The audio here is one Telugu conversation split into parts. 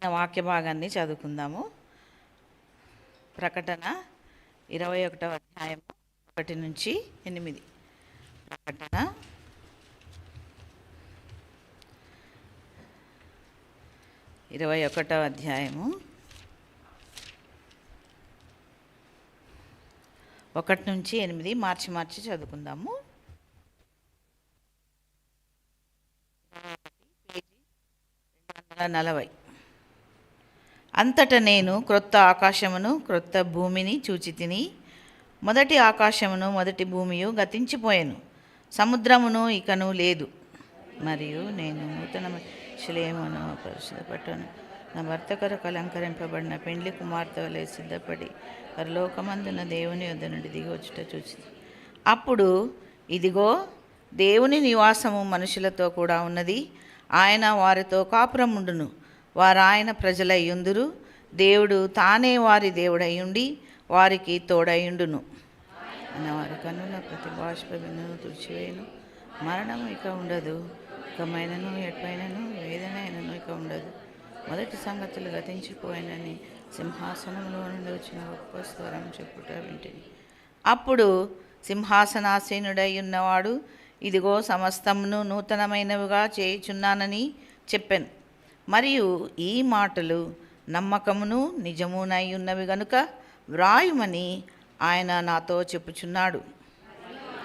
వాక్య భాగాన్ని చదువుకుందాము. ప్రకటన 21వ అధ్యాయం 1 నుంచి 8. ప్రకటన 21వ అధ్యాయము 1 నుంచి 8 మార్చి చదువుకుందాము. పేజీ 240. అంతట నేను క్రొత్త ఆకాశమును క్రొత్త భూమిని చూచితిని. మొదటి ఆకాశమును మొదటి భూమియు గతించిపోయెను, సముద్రమును ఇకను లేదు. మరియు నేను నూతన యెరూషలేమును పరిశుద్ధ పట్టణమును నా భర్త కొరకు అలంకరింపబడిన పెండ్లి కుమార్తె వలె సిద్ధపడి పరలోకమందున దేవుని యొద్ద నుండి దిగివచ్చుట చూచింది. అప్పుడు ఇదిగో, దేవుని నివాసము మనుషులతో కూడా ఉన్నది. ఆయన వారితో కాపురముండును. వారు ఆయన ప్రజలయ్యుందురు. దేవుడు తానే వారి దేవుడయ్యుండి వారికి తోడయ్యుండును. ఆయన వారి కన్నుల ప్రతి బాష్పమును తుడిచివేయును. మరణము ఇక ఉండదు, ఇకమైనను ఎట్పైనను వేదనైనను ఇక ఉండదు. మొదటి సంగతులు గతించిపోయినని సింహాసనంలో నుండి వచ్చిన గొప్ప స్వరం చెప్పుట వింటిని. అప్పుడు సింహాసనాసీనుడై ఉన్నవాడు, ఇదిగో సమస్తమును నూతనమైనవిగా చేయుచున్నానని చెప్పెను. మరియు ఈ మాటలు నమ్మకమును నిజమునై ఉన్నవి గనుక వ్రాయుమని ఆయన నాతో చెప్పుచున్నాడు.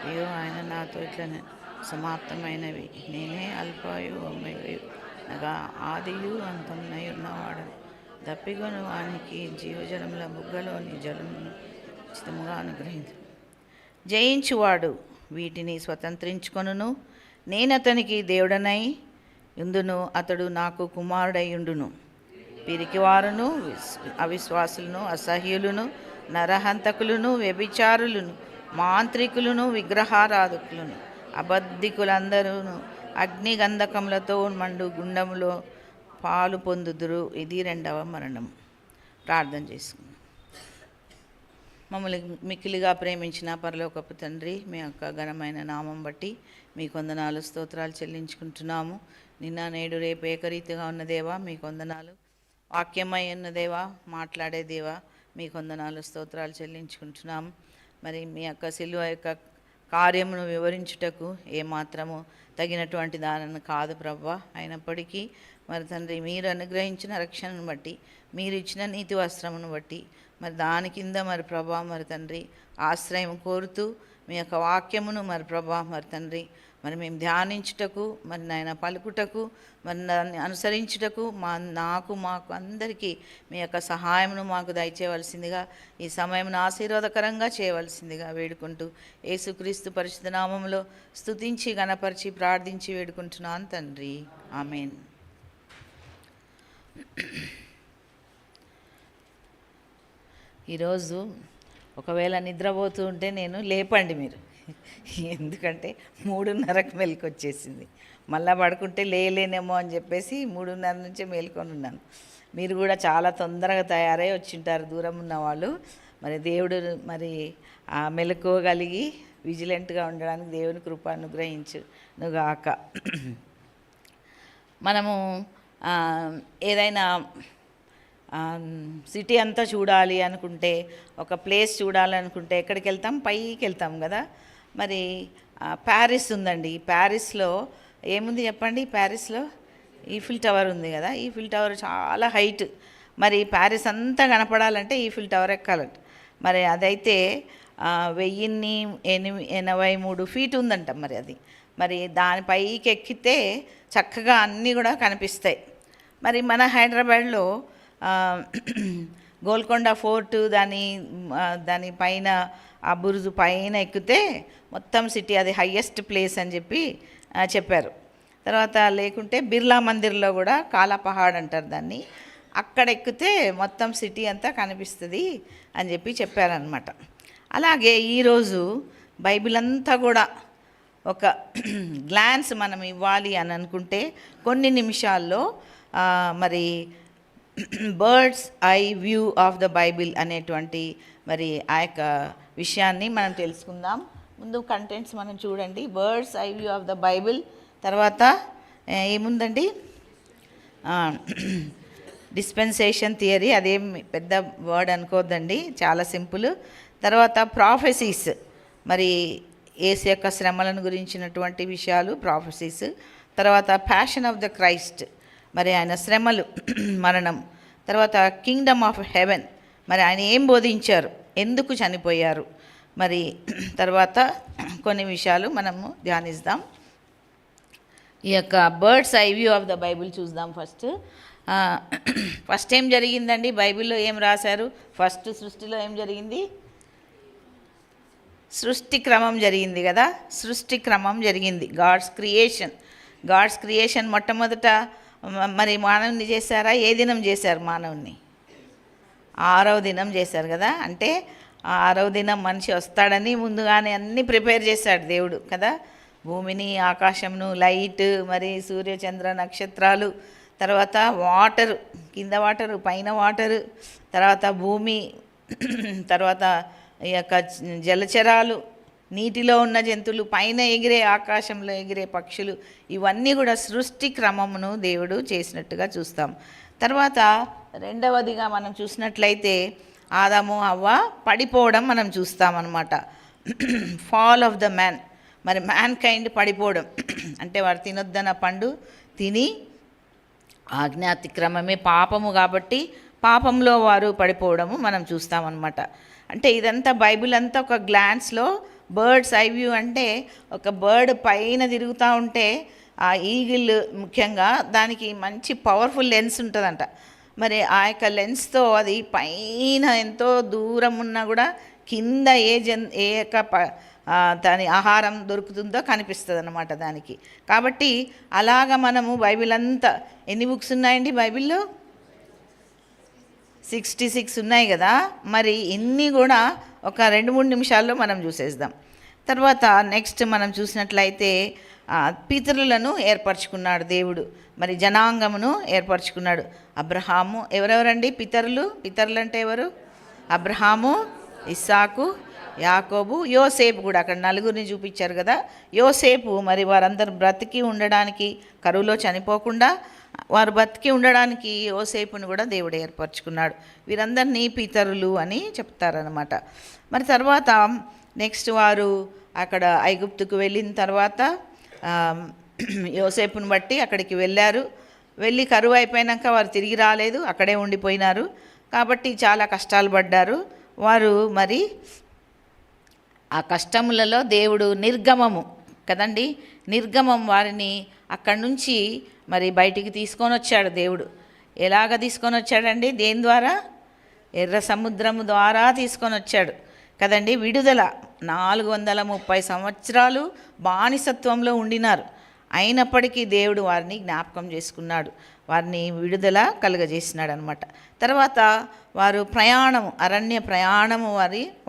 అయ్యో, ఆయన నాతో ఇట్లనే సమాప్తమైనవి, నేనే అల్పాయు ఒమేగాయు, అనగా ఆదియు అంతమునై ఉన్నవాడు. దప్పిగొను వానికి జీవజలముల బుగ్గలోని జలమును ఉచితముగా అనుగ్రహించు. జయించువాడు వీటిని స్వతంత్రించుకొనును. నేనతనికి దేవుడనై యుందును, అతడు నాకు కుమారుడయ్యుండును. పిరికివారును అవిశ్వాసులను అసహ్యులను నరహంతకులను వ్యభిచారులను మాంత్రికులను విగ్రహారాధకులను అబద్ధికులందరూ అగ్నిగంధకములతో మండు గుండములో పాలు పొందుదురు. ఇది 2వ మరణం. ప్రార్థన చేసుకుందాం. మమ్మల్ని మిక్కిలిగా ప్రేమించిన పరలోకపు తండ్రి, మీ యొక్క ఘనమైన నామం బట్టి మీకు వందనాలు, స్తోత్రాలు చెల్లించుకుంటున్నాము. నిన్న నేడు రేపు ఏకరీతిగా ఉన్న దేవా మీకు వందనాలు. వాక్యమై ఉన్న దేవా, మాట్లాడే దేవా మీకు వందనాలు, స్తోత్రాలు చెల్లించుకుంటున్నాము. మరి మీ యొక్క సిలువ యొక్క కార్యమును వివరించుటకు ఏమాత్రము తగినటువంటి దానిని కాదు ప్రభువా. అయినప్పటికీ మరి తండ్రి, మీరు అనుగ్రహించిన రక్షణను బట్టి, మీరు ఇచ్చిన నీతి వస్త్రమును బట్టి మరి దాని కింద మరి ప్రభా మరి తండ్రి ఆశ్రయం కోరుతూ మీ యొక్క వాక్యమును మరి ప్రభా మరి తండ్రి మరి మేము ధ్యానించుటకు మరి నాయన పలుకుటకు మరి దాన్ని అనుసరించుటకు మాకు అందరికీ మీ యొక్క సహాయమును మాకు దయచేయవలసిందిగా, ఈ సమయమును ఆశీర్వాదకరంగా చేయవలసిందిగా వేడుకుంటూ యేసుక్రీస్తు పరిశుద్ధ నామములో స్తుతించి గణపరిచి ప్రార్థించి వేడుకుంటున్నాను తండ్రి, ఆమేన్. ఈరోజు ఒకవేళ నిద్రపోతూ ఉంటే నేను లేపండి మీరు, ఎందుకంటే 3:30కి మెలకు వచ్చేసింది. మళ్ళా పడుకుంటే లేలేనేమో అని చెప్పేసి 3:30 నుంచే మేల్కొని ఉన్నాను. మీరు కూడా చాలా తొందరగా తయారై వచ్చింటారు దూరం ఉన్న వాళ్ళు. మరి దేవుడు మరి ఆ మెలకువగలిగి విజిలెంట్గా ఉండడానికి దేవుని కృప అనుగ్రహించునుగాక. మనము ఏదైనా సిటీ అంతా చూడాలి అనుకుంటే, ఒక ప్లేస్ చూడాలనుకుంటే ఎక్కడికి వెళ్తాం? పైకి వెళ్తాం కదా. మరి ప్యారిస్ ఉందండి. ప్యారిస్లో ఏముంది చెప్పండి? ప్యారిస్లో ఈఫిల్ టవర్ ఉంది కదా. ఈఫిల్ టవర్ చాలా హైట్. మరి ప్యారిస్ అంతా కనపడాలంటే ఈఫిల్ టవర్ ఎక్కాలంట. మరి అదైతే 1083 ఫీట్ ఉందంట. మరి అది మరి దానిపైకి ఎక్కితే చక్కగా అన్నీ కూడా కనిపిస్తాయి. మరి మన హైదరాబాద్లో గోల్కొండ ఫోర్టు దాని పైన ఆ బురుజు పైన ఎక్కితే మొత్తం సిటీ అది హయ్యెస్ట్ ప్లేస్ అని చెప్పారు. తర్వాత లేకుంటే బిర్లా మందిర్లో కూడా కాలాపహాడ్ అంటారు దాన్ని, అక్కడ ఎక్కితే మొత్తం సిటీ అంతా కనిపిస్తుంది అని చెప్పారనమాట. అలాగే ఈరోజు బైబిల్ అంతా కూడా ఒక గ్లాన్స్ మనం ఇవ్వాలి అని అనుకుంటే కొన్ని నిమిషాల్లో మరి bird's eye view of the Bible అనేటువంటి మరి ఆ యొక్క విషయాన్ని మనం తెలుసుకుందాం. ముందు కంటెంట్స్ మనం చూడండి. Bird's eye view of the Bible, తర్వాత ఏముందండి డిస్పెన్సేషన్ థియరీ అదేం పెద్ద వర్డ్ అనుకోవద్దండి, చాలా సింపుల్. తర్వాత ప్రాఫెసీస్, మరి యేసు యొక్క శ్రమలను గురించినటువంటి విషయాలు ప్రాఫెసీస్. తర్వాత ప్యాషన్ ఆఫ్ ద క్రైస్ట్, మరి ఆయన శ్రమలు మరణం. తర్వాత కింగ్డమ్ ఆఫ్ హెవెన్, మరి ఆయన ఏం బోధించారు, ఎందుకు చనిపోయారు, మరి తర్వాత కొన్ని విషయాలు మనము ధ్యానిద్దాం. ఈ యొక్క bird's eye view of the Bible చూద్దాం. ఫస్ట్ ఏం జరిగిందండి బైబిల్లో, ఏం రాశారు? ఫస్ట్ సృష్టిలో ఏం జరిగింది? సృష్టి క్రమం జరిగింది కదా, సృష్టి క్రమం జరిగింది. గాడ్స్ క్రియేషన్ మొట్టమొదట మరి మానవుని చేశారా? ఏ దినం చేశారు మానవుని? 6వ దినం చేశారు కదా. అంటే 6వ దినం మనిషి వస్తాడని ముందుగానే అన్నీ ప్రిపేర్ చేశాడు దేవుడు కదా. భూమిని, ఆకాశంను, లైట్, మరి సూర్య చంద్ర నక్షత్రాలు, తర్వాత వాటరు, కింద వాటరు, పైన వాటరు, తర్వాత భూమి, తర్వాత ఈ యొక్క జలచరాలు, నీటిలో ఉన్న జంతువులు, పైన ఎగిరే, ఆకాశంలో ఎగిరే పక్షులు, ఇవన్నీ కూడా సృష్టి క్రమమును దేవుడు చేసినట్టుగా చూస్తాం. తర్వాత రెండవదిగా మనం చూసినట్లయితే ఆదాము హవ్వ పడిపోవడం మనం చూస్తామన్నమాట. ఫాల్ ఆఫ్ ద మ్యాన్, మరి మ్యాన్ కైండ్ పడిపోవడం అంటే వారు తినొద్దన్న పండు తిని, ఆజ్ఞాతిక్రమమే పాపము కాబట్టి పాపంలో వారు పడిపోవడము మనం చూస్తామన్నమాట. అంటే ఇదంతా బైబిల్ అంతా ఒక గ్లాన్స్లో బర్డ్స్ ఐ వ్యూ, అంటే ఒక బర్డ్ పైన తిరుగుతూ ఉంటే ఆ ఈగిల్ ముఖ్యంగా దానికి మంచి పవర్ఫుల్ లెన్స్ ఉంటుందంట. మరి ఆ యొక్క లెన్స్తో అది పైన ఎంతో దూరం ఉన్నా కూడా కింద ఏ యొక్క దాని ఆహారం దొరుకుతుందో కనిపిస్తుంది అన్నమాట దానికి. కాబట్టి అలాగ మనము బైబిల్ అంతా, ఎన్ని బుక్స్ ఉన్నాయండి బైబిల్లో? 66 ఉన్నాయి కదా. మరి ఇన్ని కూడా ఒక 2-3 నిమిషాల్లో మనం చూసేద్దాం. తర్వాత నెక్స్ట్ మనం చూసినట్లయితే పితరులను ఏర్పరచుకున్నాడు దేవుడు, మరి జనాంగమును ఏర్పరచుకున్నాడు. అబ్రహాము, ఎవరెవరండి పితరులు? పితరులు అంటే ఎవరు? అబ్రహాము, ఇస్సాకు, యాకోబు, యోసేపు కూడా అక్కడ నలుగురిని చూపించారు కదా. యోసేపు మరి వారందరూ బ్రతికి ఉండడానికి, కరువులో చనిపోకుండా వారు బతికి ఉండడానికి యోసేపును కూడా దేవుడు ఏర్పరచుకున్నాడు. వీరందరినీ పితరులు అని చెప్తారనమాట. మరి తర్వాత నెక్స్ట్ వారు అక్కడ ఐగుప్తుకు వెళ్ళిన తర్వాత యోసేపును బట్టి అక్కడికి వెళ్ళి కరువు అయిపోయాక వారు తిరిగి రాలేదు, అక్కడే ఉండిపోయినారు. కాబట్టి చాలా కష్టాలు పడ్డారు వారు. మరి ఆ కష్టములలో దేవుడు నిర్గమము కదండి, నిర్గమం వారిని అక్కడి నుంచి మరి బయటికి తీసుకొని వచ్చాడు దేవుడు. ఎలాగ తీసుకొని వచ్చాడండి? దేని ద్వారా? ఎర్ర సముద్రము ద్వారా తీసుకొని వచ్చాడు కదండి. విడుదల, 430 సంవత్సరాలు బానిసత్వంలో ఉండినారు. అయినప్పటికీ దేవుడు వారిని జ్ఞాపకం చేసుకున్నాడు, వారిని విడుదల కలుగజేసినాడు అనమాట. తర్వాత వారు అరణ్య ప్రయాణము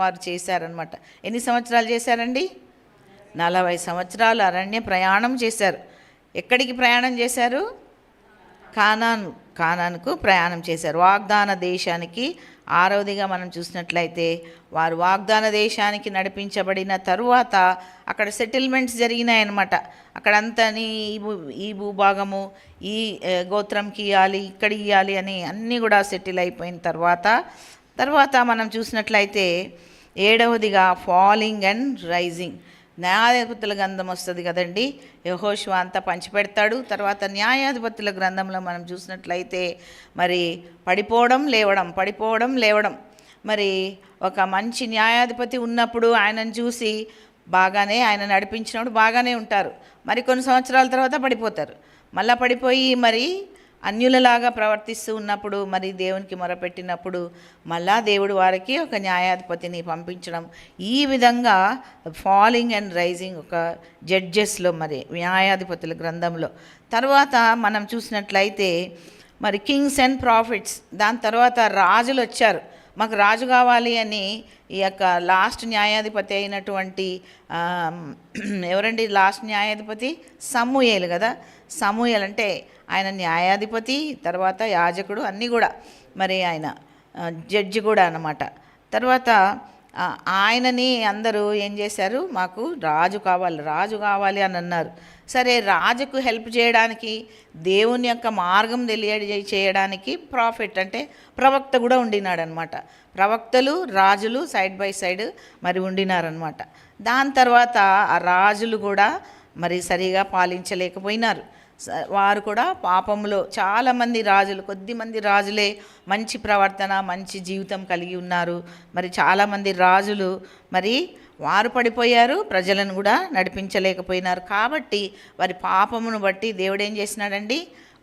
వారు చేశారనమాట. ఎన్ని సంవత్సరాలు చేశారండి? 40 సంవత్సరాలు అరణ్య ప్రయాణం చేశారు. ఎక్కడికి ప్రయాణం చేశారు? కానానుకు ప్రయాణం చేశారు, వాగ్దాన దేశానికి. 6వదిగా మనం చూసినట్లయితే వారు వాగ్దాన దేశానికి నడిపించబడిన తరువాత అక్కడ సెటిల్మెంట్స్ జరిగినాయన్నమాట. అక్కడంతా ఈ భూభాగము ఈ గోత్రంకి ఇవ్వాలి, ఇక్కడ ఇవ్వాలి అని అన్నీ కూడా సెటిల్ అయిపోయిన తర్వాత మనం చూసినట్లయితే 7వదిగా ఫాలింగ్ అండ్ రైజింగ్. న్యాయాధిపతుల గ్రంథం వస్తుంది కదండి, యెహోషువ అంతా పంచిపెడతాడు. తర్వాత న్యాయాధిపతుల గ్రంథంలో మనం చూసినట్లయితే మరి పడిపోవడం లేవడం. మరి ఒక మంచి న్యాయాధిపతి ఉన్నప్పుడు ఆయనను చూసి ఆయన నడిపించినప్పుడు బాగానే ఉంటారు. మరి కొన్ని సంవత్సరాల తర్వాత పడిపోతారు. మళ్ళీ పడిపోయి మరి అన్యులలాగా ప్రవర్తిస్తూ ఉన్నప్పుడు, మరి దేవునికి మొరపెట్టినప్పుడు మళ్ళా దేవుడు వారికి ఒక న్యాయాధిపతిని పంపించడం. ఈ విధంగా ఫాలింగ్ అండ్ రైజింగ్ ఒక జడ్జెస్లో, మరి న్యాయాధిపతుల గ్రంథంలో. తర్వాత మనం చూసినట్లయితే మరి కింగ్స్ అండ్ ప్రాఫిట్స్, దాని తర్వాత రాజులు వచ్చారు. మాకు రాజు కావాలి అని ఈ యొక్క లాస్ట్ న్యాయాధిపతి అయినటువంటి ఎవరండి లాస్ట్ న్యాయాధిపతి? సమూయేలు కదా. సమూయేలు అంటే ఆయన న్యాయాధిపతి, తర్వాత యాజకుడు, అన్నీ కూడా మరి ఆయన జడ్జి కూడా అన్నమాట. తర్వాత ఆ, ఆయనని అందరూ ఏం చేశారు, మాకు రాజు కావాలి రాజు కావాలి అని అన్నారు. సరే, రాజుకు హెల్ప్ చేయడానికి, దేవుని యొక్క మార్గం చేయడానికి ప్రాఫిట్ అంటే ప్రవక్త కూడా ఉండినాడనమాట. ప్రవక్తలు రాజులు సైడ్ బై సైడ్ మరి ఉండినారనమాట. దాని తర్వాత ఆ రాజులు కూడా మరి సరిగా పాలించలేకపోయినారు. వారు కూడా పాపంలో చాలామంది రాజులు, కొద్దిమంది రాజులే మంచి ప్రవర్తన మంచి జీవితం కలిగి ఉన్నారు. మరి చాలామంది రాజులు మరి వారు పడిపోయారు, ప్రజలను కూడా నడిపించలేకపోయినారు. కాబట్టి వారి పాపమును బట్టి దేవుడు ఏం చేసినాడండి,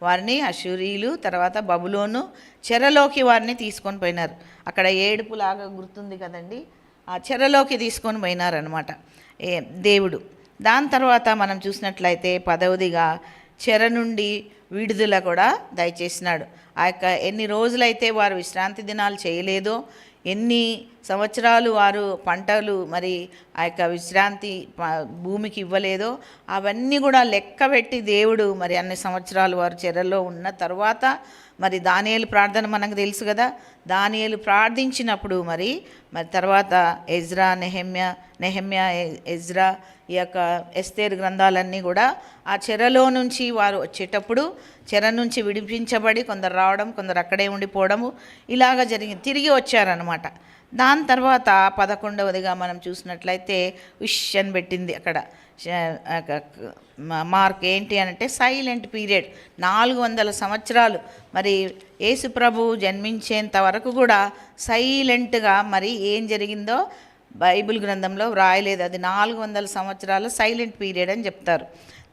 వారిని అశూరీయులు తర్వాత బబులోను చెరలోకి వారిని తీసుకొని పోయినారు. అక్కడ ఏడుపులాగా గుర్తుంది కదండి, ఆ చెరలోకి తీసుకొని పోయినారనమాట దేవుడు. దాని తర్వాత మనం చూసినట్లయితే 10వదిగా చెర నుండి విడుదల కూడా దయచేసినాడు. ఆ యొక్క ఎన్ని రోజులైతే వారు విశ్రాంతి దినాలు చేయలేదో, ఎన్ని సంవత్సరాలు వారు పంటలు మరి ఆ యొక్క విశ్రాంతి భూమికి ఇవ్వలేదో, అవన్నీ కూడా లెక్క పెట్టి దేవుడు మరి అన్ని సంవత్సరాలు వారు చెరలో ఉన్న తర్వాత మరి దానియేలు ప్రార్థన మనకు తెలుసు కదా, దానియేలు ప్రార్థించినప్పుడు మరి తర్వాత ఎజ్రా నెహెమ్యా ఎజ్రా ఈ యొక్క ఎస్తేరు గ్రంథాలన్నీ కూడా ఆ చెరలో నుంచి వారు వచ్చేటప్పుడు చెర నుంచి విడిపించబడి కొందరు రావడం, కొందరు అక్కడే ఉండిపోవడము ఇలాగ జరిగింది, తిరిగి వచ్చారనమాట. దాని తర్వాత 11వదిగా మనం చూసినట్లయితే విష్ అని పెట్టింది అక్కడ మార్క్. ఏంటి అనంటే సైలెంట్ పీరియడ్. 400 సంవత్సరాలు మరి యేసు ప్రభు జన్మించేంత వరకు కూడా సైలెంట్గా మరి ఏం జరిగిందో బైబిల్ గ్రంథంలో వ్రాయలేదు. అది 400 సంవత్సరాల సైలెంట్ పీరియడ్ అని చెప్తారు.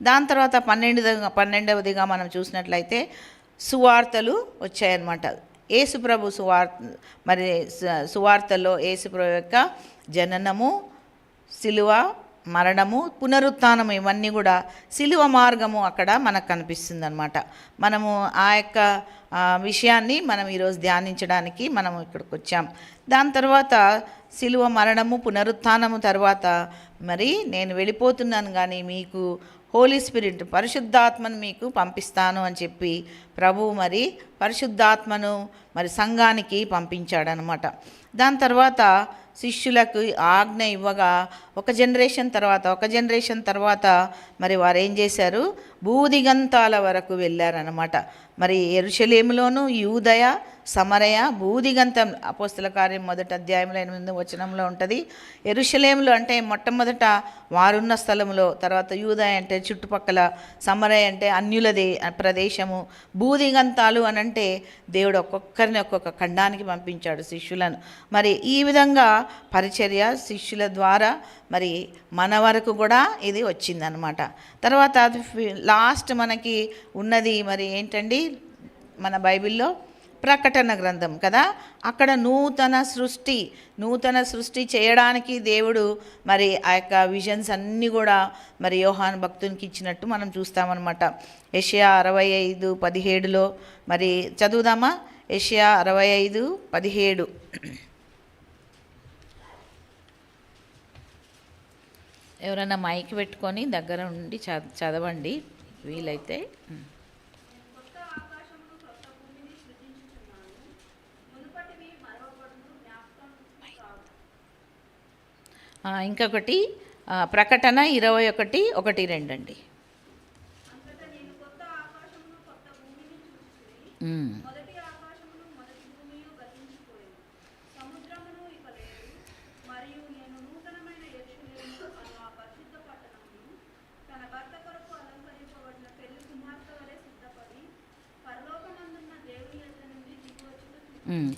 దాని తర్వాత 12వదిగా మనం చూసినట్లయితే సువార్తలు వచ్చాయన్నమాట. యేసుప్రభు మరి సువార్తల్లో యేసుప్రభు యొక్క జననము, సిలువ, మరణము, పునరుత్థానము ఇవన్నీ కూడా సిలువ మార్గము అక్కడ మనకు కనిపిస్తుంది అనమాట. మనము ఆ యొక్క విషయాన్ని మనం ఈరోజు ధ్యానించడానికి మనం ఇక్కడికి వచ్చాం. దాని తర్వాత సిలువ మరణము పునరుత్థానము తర్వాత మరి నేను వెళ్ళిపోతున్నాను కానీ మీకు హోలీ స్పిరిట్ పరిశుద్ధాత్మను మీకు పంపిస్తాను అని చెప్పి ప్రభువు మరి పరిశుద్ధాత్మను మరి సంఘానికి పంపించాడనమాట. దాని తర్వాత శిష్యులకు ఆజ్ఞ ఇవ్వగా ఒక జనరేషన్ తర్వాత మరి వారు ఏం చేశారు, భూదిగంతాల వరకు వెళ్ళారనమాట. మరి యెరూషలేములోను యూదయ సమరయ భూదిగంతం అపోస్తల కార్యం 1వ అధ్యాయంలో 8వ వచనంలో ఉంటుంది. యెరూషలేములో అంటే మొట్టమొదట వారున్న స్థలంలో, తర్వాత యూదయ అంటే చుట్టుపక్కల, సమరయ అంటే అన్యులదే ప్రదేశము, భూదిగంతాలు అనంటే దేవుడు ఒక్కొక్కరిని ఒక్కొక్క ఖండానికి పంపించాడు శిష్యులను. మరి ఈ విధంగా పరిచర్య శిష్యుల ద్వారా మరి మన వరకు కూడా ఇది వచ్చిందనమాట. తర్వాత లాస్ట్ మనకి ఉన్నది మరి ఏంటండి, మన బైబిల్లో ప్రకటన గ్రంథం కదా. అక్కడ నూతన సృష్టి చేయడానికి దేవుడు మరి ఆ యొక్క విజన్స్ అన్నీ కూడా మరి యోహాను భక్తునికి ఇచ్చినట్టు మనం చూస్తామన్నమాట. యెషయా 65:17లో మరి చదువుదామా. యెషయా 65:17. ఎవరైనా మైక్ పెట్టుకొని దగ్గర ఉండి చదవండి వీలైతే. ఇంకొకటి ప్రకటన 21:1-2 అండి.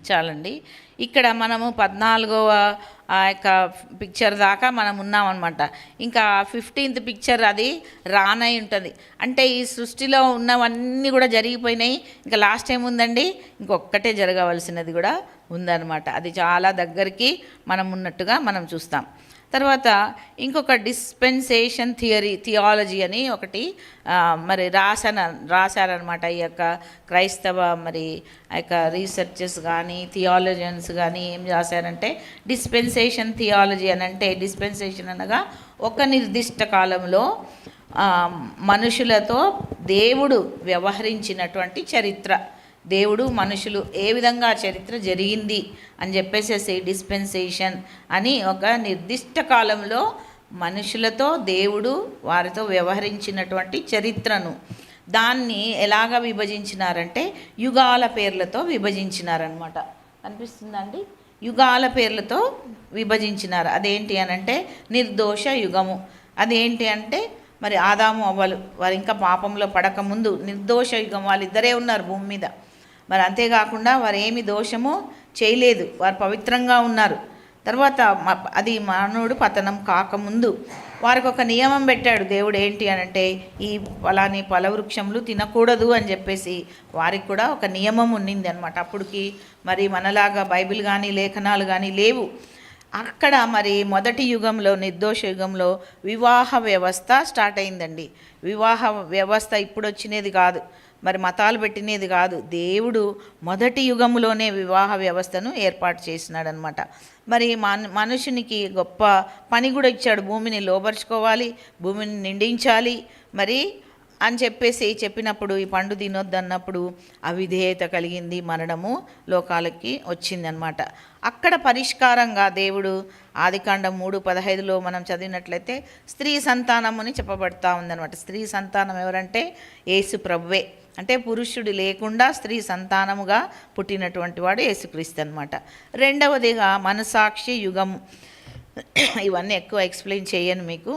చాలండి. ఇక్కడ మనము 14వ ఆ యొక్క పిక్చర్ దాకా మనం ఉన్నామన్నమాట. ఇంకా 15th పిక్చర్ అది రానై ఉంటుంది. అంటే ఈ సృష్టిలో ఉన్నవన్నీ కూడా జరిగిపోయినాయి. ఇంకా లాస్ట్ టైం ఉందండి, ఇంకొక్కటే జరగవలసినది కూడా ఉందన్నమాట. అది చాలా దగ్గరికి మనం ఉన్నట్టుగా మనం చూస్తాం. తర్వాత ఇంకొక డిస్పెన్సేషన్ థియాలజీ అని ఒకటి మరి రాశారనమాట. ఈ యొక్క క్రైస్తవ మరి ఆ యొక్క రీసెర్చర్స్ కానీ థియాలజియన్స్ కానీ ఏం రాశారంటే డిస్పెన్సేషన్ థియాలజీ అని అంటే, డిస్పెన్సేషన్ అనగా ఒక నిర్దిష్ట కాలంలో మనుషులతో దేవుడు వ్యవహరించినటువంటి చరిత్ర, దేవుడు మనుషులు ఏ విధంగా చరిత్ర జరిగింది అని చెప్పేసేసి డిస్పెన్సేషన్ అని ఒక నిర్దిష్ట కాలంలో మనుషులతో దేవుడు వారితో వ్యవహరించినటువంటి చరిత్రను దాన్ని ఎలాగ విభజించినారంటే యుగాల పేర్లతో విభజించినారనమాట. అనిపిస్తుందండి? యుగాల పేర్లతో విభజించినారు. అదేంటి అనంటే నిర్దోష యుగము. అదేంటి అంటే మరి ఆదాము అవ్వలు వారు ఇంకా పాపంలో పడకముందు నిర్దోష యుగం, వాళ్ళిద్దరే ఉన్నారు భూమి మీద. మరి అంతేకాకుండా వారు ఏమి దోషము చేయలేదు, వారు పవిత్రంగా ఉన్నారు. తర్వాత అది మానవుడు పతనం కాకముందు వారికి ఒక నియమం పెట్టాడు దేవుడు. ఏంటి అనంటే ఈ ఫలాని ఫలవృక్షములు తినకూడదు అని చెప్పేసి వారికి కూడా ఒక నియమం ఉండింది అనమాట. అప్పటికి మరి మనలాగా బైబిల్ కానీ లేఖనాలు కానీ లేవు. అక్కడ మరి మొదటి యుగంలో నిర్దోష యుగంలో వివాహ వ్యవస్థ స్టార్ట్ అయిందండి. వివాహ వ్యవస్థ ఇప్పుడు వచ్చినది కాదు, మరి మతాలు పెట్టినది కాదు. దేవుడు మొదటి యుగంలోనే వివాహ వ్యవస్థను ఏర్పాటు చేసినాడు అనమాట. మరి మనుషునికి గొప్ప పని కూడా ఇచ్చాడు. భూమిని లోపరుచుకోవాలి, భూమిని నిండించాలి మరి అని చెప్పేసి చెప్పినప్పుడు ఈ పండు తినొద్దన్నప్పుడు అవిధేయత కలిగింది, మరణము లోకాలకి వచ్చిందనమాట. అక్కడ పరిష్కారంగా దేవుడు ఆదికాండం 3:15లో మనం చదివినట్లయితే స్త్రీ సంతానముని చెప్పబడతా ఉందన్నమాట. స్త్రీ సంతానం ఎవరంటే యేసు ప్రభువే. అంటే పురుషుడు లేకుండా స్త్రీ సంతానముగా పుట్టినటువంటి వాడు యేసుక్రీస్తు అనమాట. రెండవదిగా మనసాక్షి యుగము. ఇవన్నీ ఎక్కువ ఎక్స్ప్లెయిన్ చేయను మీకు.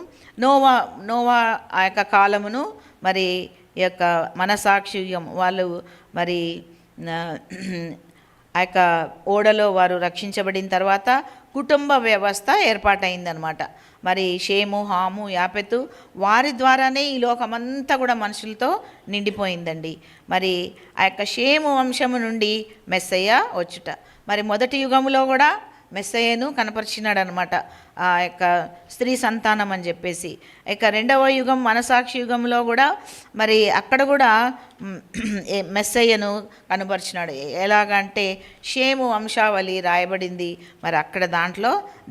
నోవా ఆ యొక్క కాలమును మరి ఈ యొక్క మనసాక్షి యుగం వాళ్ళు మరి ఆ యొక్క ఓడలో వారు రక్షించబడిన తర్వాత కుటుంబ వ్యవస్థ ఏర్పాటైందనమాట. మరి షేము, హాము, యాపెతు వారి ద్వారానే ఈ లోకమంతా కూడా మనుషులతో నిండిపోయిందండి. మరి ఆ యొక్క షేము వంశము నుండి మెస్సయ్య వచ్చుట. మరి మొదటి యుగంలో కూడా మెస్సయ్యను కనపరిచినాడు అనమాట, ఆ యొక్క స్త్రీ సంతానం అని చెప్పేసి. ఇక రెండవ యుగం మనసాక్షి యుగంలో కూడా మరి అక్కడ కూడా మెస్సయ్యను కనపరిచినాడు. ఎలాగంటే షేము వంశావళి రాయబడింది. మరి అక్కడ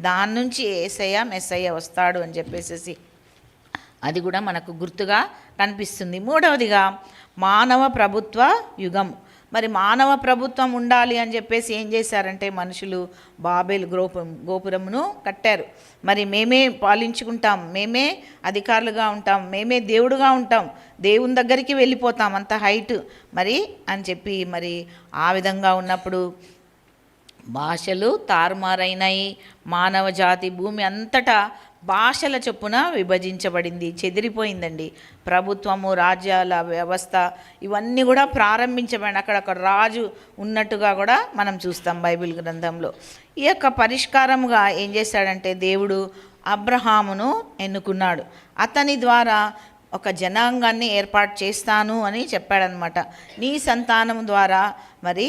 దాని నుంచి యేసయ్య మెస్సయ్య వస్తాడు అని చెప్పేసి అది కూడా మనకు గుర్తుగా కనిపిస్తుంది. మూడవదిగా మానవ ప్రభుత్వ యుగం. మరి మానవ ప్రభుత్వం ఉండాలి అని చెప్పేసి ఏం చేశారంటే మనుషులు బాబేలు గోపురమును కట్టారు. మరి మేమే పాలించుకుంటాం, మేమే అధికారులుగా ఉంటాం, మేమే దేవుడుగా ఉంటాం, దేవుని దగ్గరికి వెళ్ళిపోతాం, అంత హైట్ మరి అని చెప్పి మరి ఆ విధంగా ఉన్నప్పుడు భాషలు తారుమారైనాయి. మానవ జాతి భూమి అంతటా భాషల చొప్పున విభజించబడింది, చెదిరిపోయిందండి. ప్రభుత్వము, రాజ్యాల వ్యవస్థ ఇవన్నీ కూడా ప్రారంభించబడి అక్కడ రాజు ఉన్నట్టుగా కూడా మనం చూస్తాం బైబిల్ గ్రంథంలో. ఈ యొక్క పరిష్కారముగా ఏం చేశాడంటే దేవుడు అబ్రహామును ఎన్నుకున్నాడు. అతని ద్వారా ఒక జనాంగాన్ని ఏర్పాటు చేస్తాను అని చెప్పాడనమాట. నీ సంతానం ద్వారా మరి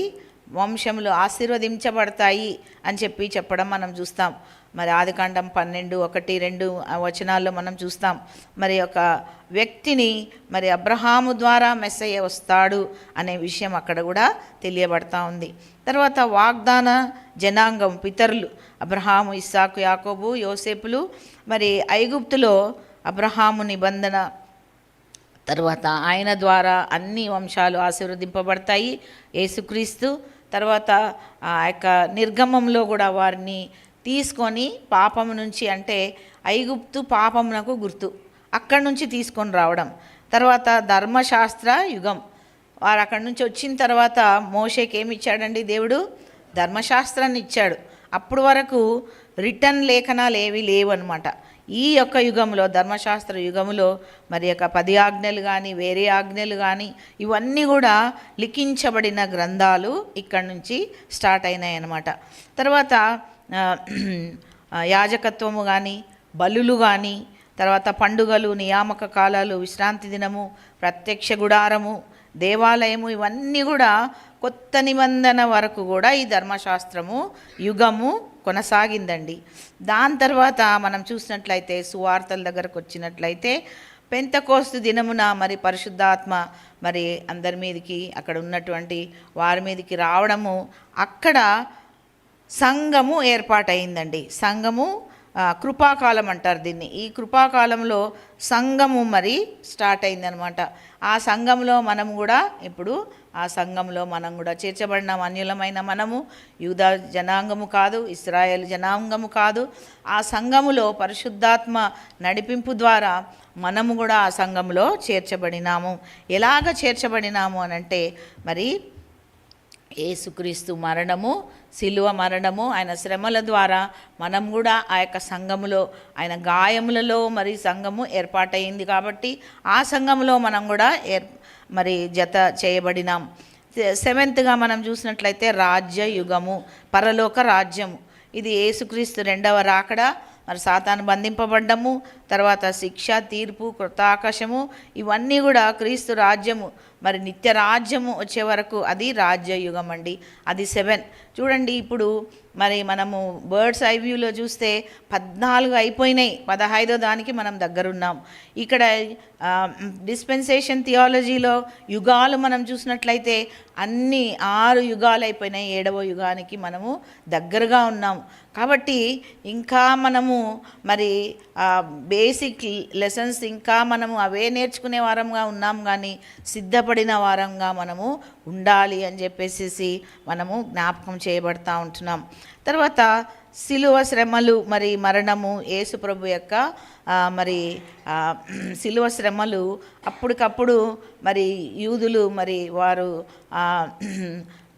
వంశములు ఆశీర్వదించబడతాయి అని చెప్పడం మనం చూస్తాం. మరి ఆదికాండం 12:1-2 వచనాల్లో మనం చూస్తాం. మరి ఒక వ్యక్తిని మరి అబ్రహాము ద్వారా మెస్సయ్య వస్తాడు అనే విషయం అక్కడ కూడా తెలియబడతా ఉంది. తర్వాత వాగ్దాన జనాంగం, పితరులు అబ్రహాము, ఇస్సాకు, యాకోబు, యోసేపులు మరి ఐగుప్తులో అబ్రహాము నిబంధన తర్వాత ఆయన ద్వారా అన్ని వంశాలు ఆశీర్వదింపబడతాయి. యేసుక్రీస్తు తర్వాత ఆ యొక్క నిర్గమంలో కూడా వారిని తీసుకొని పాపము నుంచి, అంటే ఐగుప్తు పాపమునకు గుర్తు, అక్కడి నుంచి తీసుకొని రావడం. తర్వాత ధర్మశాస్త్ర యుగం. వారు అక్కడి నుంచి వచ్చిన తర్వాత మోషేకి ఏమి ఇచ్చాడండి దేవుడు? ధర్మశాస్త్రాన్ని ఇచ్చాడు. అప్పుడు వరకు రిటర్న్ లేఖనాలు ఏవి లేవు అనమాట. ఈ యొక్క యుగంలో, ధర్మశాస్త్ర యుగంలో మరి యొక్క 10 ఆజ్ఞలు కానీ వేరే ఆజ్ఞలు కానీ ఇవన్నీ కూడా లిఖించబడిన గ్రంథాలు ఇక్కడి నుంచి స్టార్ట్ అయినాయి అన్నమాట. తర్వాత యాజకత్వము కానీ, బలులు కానీ, తర్వాత పండుగలు, నియామక కాలాలు, విశ్రాంతి దినము, ప్రత్యక్ష గుడారము, దేవాలయము ఇవన్నీ కూడా కొత్త నిబంధన వరకు కూడా ఈ ధర్మశాస్త్రము యుగము కొనసాగిందండి. దాని తర్వాత మనం చూసినట్లయితే సువార్తల దగ్గరకు వచ్చినట్లయితే పెంతెకోస్తు దినమున మరి పరిశుద్ధాత్మ మరి అందరి మీదకి, అక్కడ ఉన్నటువంటి వారి మీదకి రావడము, అక్కడ సంఘము ఏర్పాటైందండి. సంఘము కృపాకాలం అంటారు దీన్ని. ఈ కృపాకాలంలో సంఘము మరి స్టార్ట్ అయిందనమాట. ఆ సంఘంలో మనం కూడా ఇప్పుడు ఆ సంఘంలో మనం కూడా చేర్చబడిన అన్యులమైన మనము యూదా జనాంగము కాదు, ఇశ్రాయేల్ జనాంగము కాదు. ఆ సంఘములో పరిశుద్ధాత్మ నడిపింపు ద్వారా మనము కూడా ఆ సంఘంలో చేర్చబడినాము. ఎలాగ చేర్చబడినాము అనంటే మరి యేసుక్రీస్తు మరణము, శిలువ మరణము, ఆయన శ్రమల ద్వారా మనం కూడా ఆ యొక్క సంఘములో, ఆయన గాయములలో మరి సంఘము ఏర్పాటైంది కాబట్టి ఆ సంఘములో మనం కూడా మరి జత చేయబడినాం. సెవెంత్గా మనం చూసినట్లయితే రాజ్య యుగము, పరలోక రాజ్యము. ఇది యేసుక్రీస్తు రెండవ రాకడ, మరి సాతాను బంధింపబడ్డము, తర్వాత శిక్ష, తీర్పు, కృత ఆకాశము, ఇవన్నీ కూడా క్రీస్తు రాజ్యము, మరి నిత్య రాజ్యము వచ్చే వరకు అది రాజ్యయుగం అండి. అది 7. చూడండి, ఇప్పుడు మరి మనము బర్డ్స్ ఐ వ్యూలో చూస్తే 14 అయిపోయినాయి, 15వ దానికి మనం దగ్గరున్నాం. ఇక్కడ డిస్పెన్సేషన్ థియాలజీలో యుగాలు మనం చూసినట్లయితే అన్ని 6 యుగాలు అయిపోయినాయి, 7వ యుగానికి మనము దగ్గరగా ఉన్నాము. కాబట్టి ఇంకా మనము మరి బేసిక్ లెసన్స్ ఇంకా మనము అవే నేర్చుకునే వారంగా ఉన్నాం, కానీ సిద్ధపడిన వారంగా మనము ఉండాలి అని చెప్పేసి మనము జ్ఞాపకం చేయబడతా ఉంటున్నాం. తర్వాత శిలువ శ్రమలు మరి మరణము, యేసు ప్రభు యొక్క మరి శిలువ శ్రమలు అప్పటికప్పుడు మరి యూదులు మరి వారు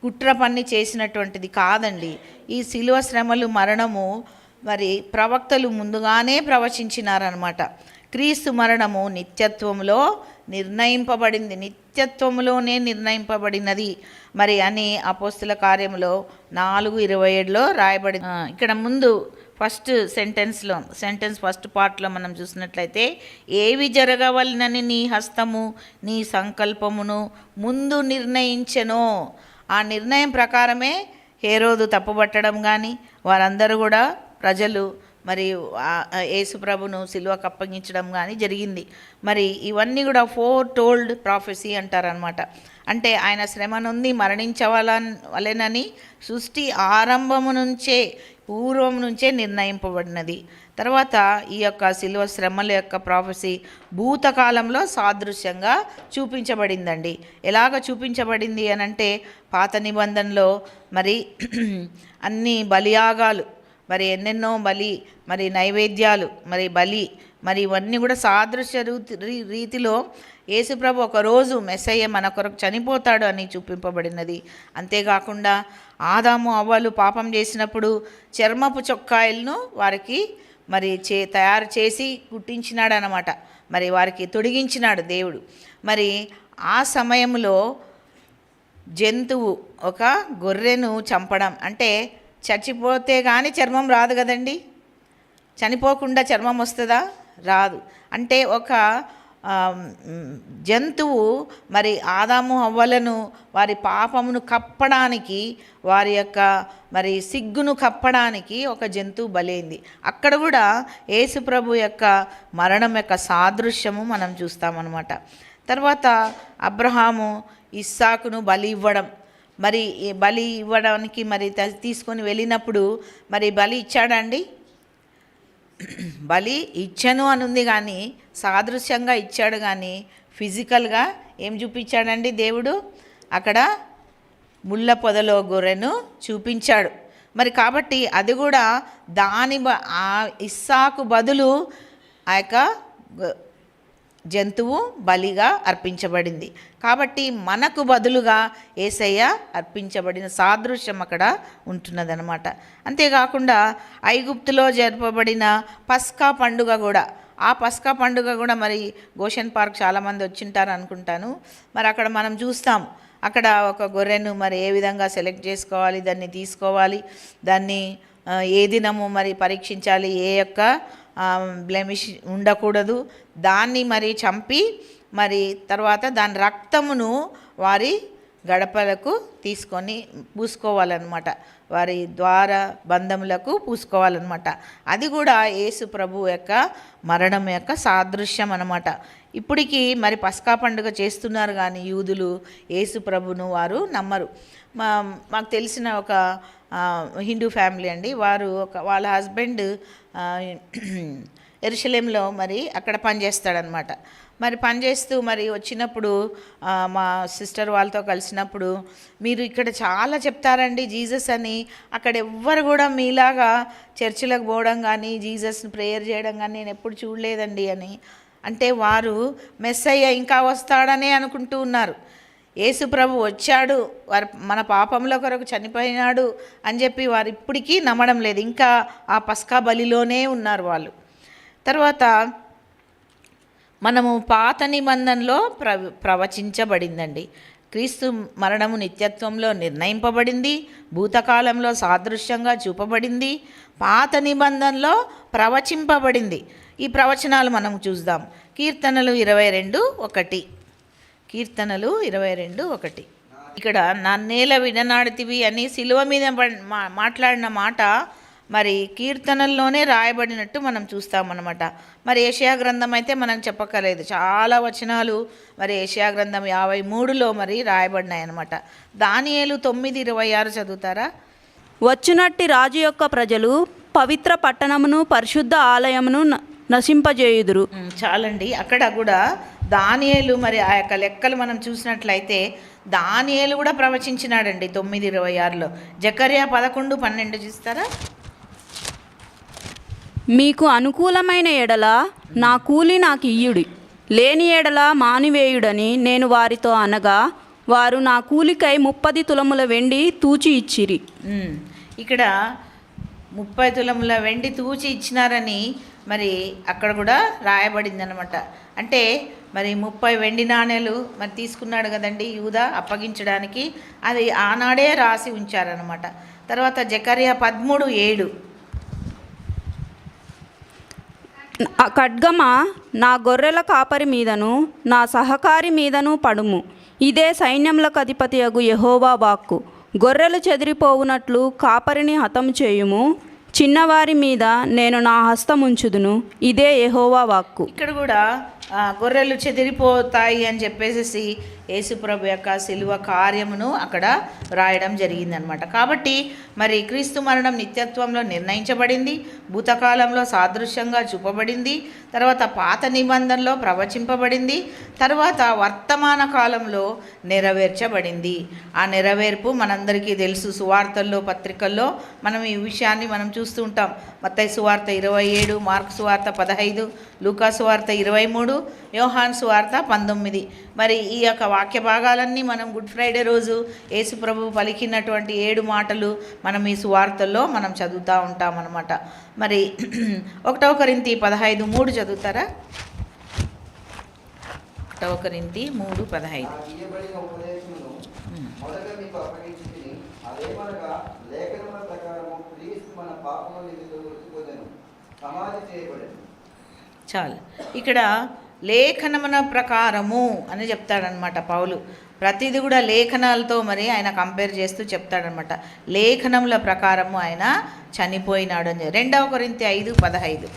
కుట్ర పన్ని చేసినటువంటిది కాదండి. ఈ శిలువ శ్రమలు మరణము మరి ప్రవక్తలు ముందుగానే ప్రవచించినారనమాట. క్రీస్తు మరణము నిత్యత్వంలో నిర్ణయింపబడింది, నిత్యత్వంలోనే నిర్ణయింపబడినది మరి అని అపోస్తుల కార్యములో 4:27లో రాయబడి. ఇక్కడ ముందు ఫస్ట్ సెంటెన్స్ ఫస్ట్ పార్ట్లో మనం చూసినట్లయితే, ఏవి జరగవలనని నీ హస్తము నీ సంకల్పమును ముందు నిర్ణయించెనో, ఆ నిర్ణయం ప్రకారమే హేరోదు తప్పుపట్టడం కానీ వారందరూ కూడా ప్రజలు మరి యేసు ప్రభును సిలువకు అప్పగించడం కానీ జరిగింది. మరి ఇవన్నీ కూడా ఫోర్ టోల్డ్ ప్రాఫెసీ అంటారనమాట. అంటే ఆయన శ్రమ నుండి మరణించవలెనని సృష్టి ఆరంభము నుంచే, పూర్వం నుంచే నిర్ణయింపబడినది. తర్వాత ఈ యొక్క శిలువ శ్రమల యొక్క ప్రాఫెసీ భూతకాలంలో సాదృశ్యంగా చూపించబడిందండి. ఎలాగ చూపించబడింది అనంటే, పాత నిబంధనలో మరి అన్ని బలియాగాలు, మరి ఎన్నెన్నో మరి నైవేద్యాలు, మరి ఇవన్నీ కూడా సాదృశ్య రీతిలో యేసుప్రభు ఒకరోజు మెస్సయ్య మన కొరకు చనిపోతాడు అని చూపింపబడినది. అంతేకాకుండా ఆదాము అవ్వలు పాపం చేసినప్పుడు చర్మపు చొక్కాయలను వారికి మరి తయారు చేసి కుట్టించినాడు అన్నమాట. మరి వారికి తొడిగించినాడు దేవుడు. మరి ఆ సమయంలో జంతువు ఒక గొర్రెను చంపడం అంటే, చచ్చిపోతే కానీ చర్మం రాదు కదండి, చనిపోకుండా చర్మం వస్తుందా? రాదు. అంటే ఒక జంతువు మరి ఆదాము హవ్వలను వారి పాపమును కప్పడానికి, వారి యొక్క మరి సిగ్గును కప్పడానికి ఒక జంతువు బలైంది. అక్కడ కూడా యేసు ప్రభు యొక్క మరణం యొక్క సాదృశ్యము మనం చూస్తామన్నమాట. తర్వాత అబ్రహాము ఇస్సాకును బలి ఇవ్వడం, మరి బలి ఇవ్వడానికి మరి తీసుకొని వెళ్ళినప్పుడు మరి బలి ఇచ్చాడండి? బలి ఇచ్చను అని ఉంది, కానీ సాదృశ్యంగా ఇచ్చాడు, కానీ ఫిజికల్గా ఏం చూపించాడండి దేవుడు? అక్కడ ముళ్ళ పొదలో గొర్రెను చూపించాడు. మరి కాబట్టి అది కూడా ఆ ఇస్సాకు బదులు ఆ యొక్క జంతువు బలిగా అర్పించబడింది. కాబట్టి మనకు బదులుగా యేసయ్య అర్పించబడిన సాదృశ్యం అక్కడ ఉంటున్నదనమాట. అంతేకాకుండా ఐగుప్తులో జరపబడిన పస్కా పండుగ కూడా, ఆ పస్కా పండుగ కూడా మరి గోషన్ పార్క్ చాలామంది వచ్చింటారు అనుకుంటాను. మరి అక్కడ మనం చూస్తాం, అక్కడ ఒక గొర్రెను మరి ఏ విధంగా సెలెక్ట్ చేసుకోవాలి, దాన్ని తీసుకోవాలి, దాన్ని ఏ దినము మరి పరీక్షించాలి, ఏ యొక్క బ్లెమిష్ ఉండకూడదు, దాన్ని మరి చంపి మరి తర్వాత దాని రక్తమును వారి గడపలకు తీసుకొని పూసుకోవాలన్నమాట, వారి ద్వార బంధములకు పూసుకోవాలన్నమాట. అది కూడా యేసు ప్రభు యొక్క మరణం యొక్క సాదృశ్యం అన్నమాట. ఇప్పటికీ మరి పస్కా పండుగ చేస్తున్నారు, కానీ యూదులు యేసు ప్రభును వారు నమ్మరు. మాకు తెలిసిన ఒక హిందూ ఫ్యామిలీ అండి. వారు వాళ్ళ హస్బెండ్ యెరూషలేంలో మరి అక్కడ పనిచేస్తాడనమాట. మరి పనిచేస్తూ మరి వచ్చినప్పుడు మా సిస్టర్ వాళ్ళతో కలిసినప్పుడు, మీరు ఇక్కడ చాలా చెప్తారండి జీసస్ అని, అక్కడ ఎవ్వరు కూడా మీలాగా చర్చిలకు పోవడం కానీ జీసస్ని ప్రేయర్ చేయడం కానీ నేను ఎప్పుడు చూడలేదండి అని అంటే, వారు మెస్సయ్య ఇంకా వస్తాడనే అనుకుంటూ ఉన్నారు. యేసు ప్రభు వచ్చాడు, వారు మన పాపంలో కొరకు చనిపోయినాడు అని చెప్పి వారు ఇప్పటికీ నమ్మడం లేదు. ఇంకా ఆ పస్కా బలిలోనే ఉన్నారు వాళ్ళు. తర్వాత మనము పాత నిబంధనలో ప్రవచించబడిందండి. క్రీస్తు మరణము నిత్యత్వంలో నిర్ణయింపబడింది, భూతకాలంలో సాదృశ్యంగా చూపబడింది, పాత నిబంధనలో ప్రవచింపబడింది. ఈ ప్రవచనాలు మనం చూద్దాం. కీర్తనలు 22:1. కీర్తనలు 22:1. ఇక్కడ నన్నేల విడనాడితివి అని సిలువ మీద మాట్లాడిన మాట మరి కీర్తనల్లోనే రాయబడినట్టు మనం చూస్తామన్నమాట. మరి యెషయా గ్రంథం అయితే మనం చెప్పక్కర్లేదు, చాలా వచనాలు మరి యెషయా గ్రంథం 53లో మరి రాయబడినాయి అన్నమాట. దానియేలు 9:26 చదువుతారా? వచ్చినట్టి రాజు యొక్క ప్రజలు పవిత్ర పట్టణమును పరిశుద్ధ ఆలయమును నశింపజేయుదురు. చాలండి. అక్కడ కూడా దానియేలు మరి ఆ యొక్క లెక్కలు మనం చూసినట్లయితే దానియేలు కూడా ప్రవచించినాడండి 9:26లో. జకర్యా 11:12 చూస్తారా? మీకు అనుకూలమైన ఎడల నా కూలి నాకు ఇయ్యుడి, లేని ఎడల మానివేయుడని నేను వారితో అనగా వారు నా కూలికై 30 తులముల వెండి తూచి ఇచ్చిరి. ఇక్కడ 30 తులముల వెండి తూచి ఇచ్చినారని మరి అక్కడ కూడా రాయబడింది అనమాట. అంటే మరి 30 వెండి నాణేలు మరి తీసుకున్నాడు కదండి యూదా అప్పగించడానికి, అది ఆనాడే రాసి ఉంచారనమాట. తర్వాత జకర్యా 13:7. ఖడ్గమా నా గొర్రెల కాపరి మీదను నా సహకారి మీదను పడుము, ఇదే సైన్యములకు అధిపతియగు యెహోవా వాక్కు. గొర్రెలు చెదిరిపోవునట్లు కాపరిని హతము చేయుము, చిన్నవారి మీద నేను నా హస్తముంచుదును, ఇదే యెహోవా వాక్కు. ఇక్కడ కూడా గొర్రెలు చెదిరిపోతాయి అని చెప్పేసి యేసుప్రభు యొక్క శిలువ కార్యమును అక్కడ రాయడం జరిగిందనమాట. కాబట్టి మరి క్రీస్తు మరణం నిత్యత్వంలో నిర్ణయించబడింది, భూతకాలంలో సాదృశ్యంగా చూపబడింది, తర్వాత పాత నిబంధనలో ప్రవచింపబడింది, తర్వాత వర్తమాన కాలంలో నెరవేర్చబడింది. ఆ నెరవేర్పు మనందరికీ తెలుసు. సువార్తల్లో పత్రికల్లో మనం ఈ విషయాన్ని మనం చూస్తూ ఉంటాం. మత్తయి సువార్త 27, మార్కు సువార్త 15, లూకా సువార్త 23, యోహాను సువార్త 19. మరి ఈ యొక్క వాక్య భాగాలన్నీ మనం గుడ్ ఫ్రైడే రోజు యేసు ప్రభు పలికినటువంటి 7 మాటలు మనం ఈ సువార్తల్లో మనం చదువుతూ ఉంటాం అన్నమాట. మరి 1 కొరింథీ 15:3 చదువుతారా? 1 కొరింథీ 3:15. చాలు. ఇక్కడ లేఖనమున ప్రకారము అని చెప్తాడనమాట పౌలు. ప్రతిదీ కూడా లేఖనాలతో మరి ఆయన కంపేర్ చేస్తూ చెప్తాడనమాట. లేఖనముల ప్రకారము ఆయన చనిపోయినాడు అని. 2 కొరింథీ 5:15.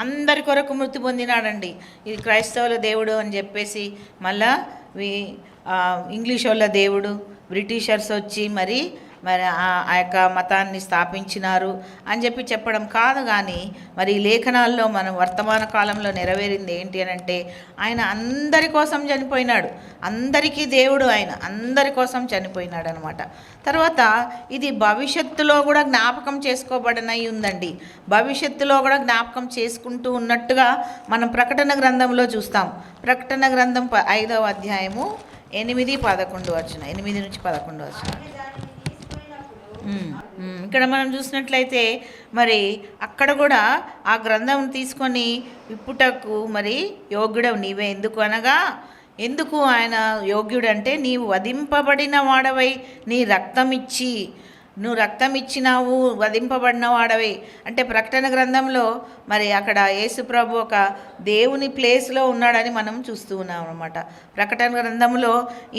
అందరి కొరకు మృతి పొందినాడండి. ఇది క్రైస్తవుల దేవుడు అని చెప్పేసి మళ్ళా ఇంగ్లీష్ వాళ్ళ దేవుడు, బ్రిటిషర్స్ వచ్చి మరి ఆ యొక్క మతాన్ని స్థాపించినారు అని చెప్పి చెప్పడం కాదు. కానీ మరి లేఖనాల్లో మనం వర్తమాన కాలంలో నెరవేరింది ఏంటి అని అంటే, ఆయన అందరి కోసం చనిపోయినాడు. అందరికీ దేవుడు, ఆయన అందరి కోసం చనిపోయినాడు అనమాట. తర్వాత ఇది భవిష్యత్తులో కూడా జ్ఞాపకం చేసుకోబడనై ఉందండి. భవిష్యత్తులో కూడా జ్ఞాపకం చేసుకుంటూ ఉన్నట్టుగా మనం ప్రకటన గ్రంథంలో చూస్తాం. ప్రకటన గ్రంథం 5వ అధ్యాయము 8-11 వచనం, 8-11 వచనం. ఇక్కడ మనం చూసినట్లయితే మరి అక్కడ కూడా ఆ గ్రంథం తీసుకొని విప్పుటకు మరి యోగ్యుడవు నీవే. ఎందుకు అనగా, ఎందుకు ఆయన యోగ్యుడంటే, నీవు వధింపబడిన వాడవై నీ నువ్వు రక్తం ఇచ్చినావు, వధింపబడిన వాడవై. అంటే ప్రకటన గ్రంథంలో మరి అక్కడ యేసు ప్రభు ఒక దేవుని ప్లేస్లో ఉన్నాడని మనం చూస్తూ ఉన్నాం అన్నమాట. ప్రకటన గ్రంథంలో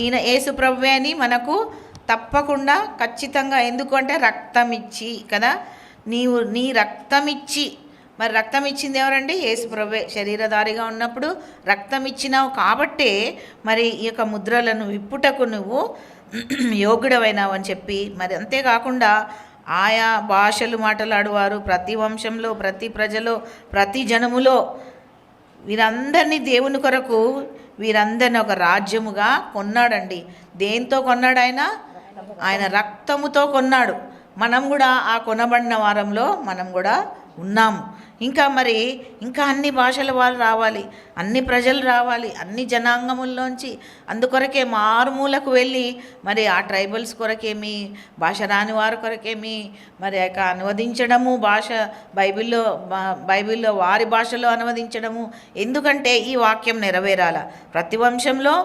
ఈయన యేసు ప్రభువే అని మనకు తప్పకుండా ఖచ్చితంగా, ఎందుకంటే రక్తం ఇచ్చి కదా. నీవు నీ రక్తమిచ్చి, మరి రక్తం ఇచ్చింది ఎవరండి? యేసు ప్రభువే. శరీరధారిగా ఉన్నప్పుడు రక్తం ఇచ్చినావు కాబట్టే మరి ఈ యొక్క ముద్రలను విప్పుటకు నువ్వు యోగ్యుడవైనావు అని చెప్పి, మరి అంతేకాకుండా ఆయా భాషలు మాట్లాడువారు ప్రతి వంశంలో, ప్రతి ప్రజలో, ప్రతి జనములో వీరందరినీ దేవుని కొరకు వీరందరిని ఒక రాజ్యముగా కొన్నాడండి. దేంతో కొన్నాడు? ఆయన రక్తముతో కొన్నాడు. మనం కూడా ఆ కొనబడిన వారంలో మనం కూడా ఉన్నాము. ఇంకా అన్ని భాషల వారు రావాలి, అన్ని ప్రజలు రావాలి, అన్ని జనాంగముల్లోంచి. అందుకొరకే మారుమూలకు వెళ్ళి మరి ఆ ట్రైబల్స్ కొరకేమి, భాష రాని వారి కొరకేమి మరి యొక్క అనువదించడము, బైబిల్లో వారి భాషలో అనువదించడము. ఎందుకంటే ఈ వాక్యం నెరవేరాల. ప్రతి వంశంలో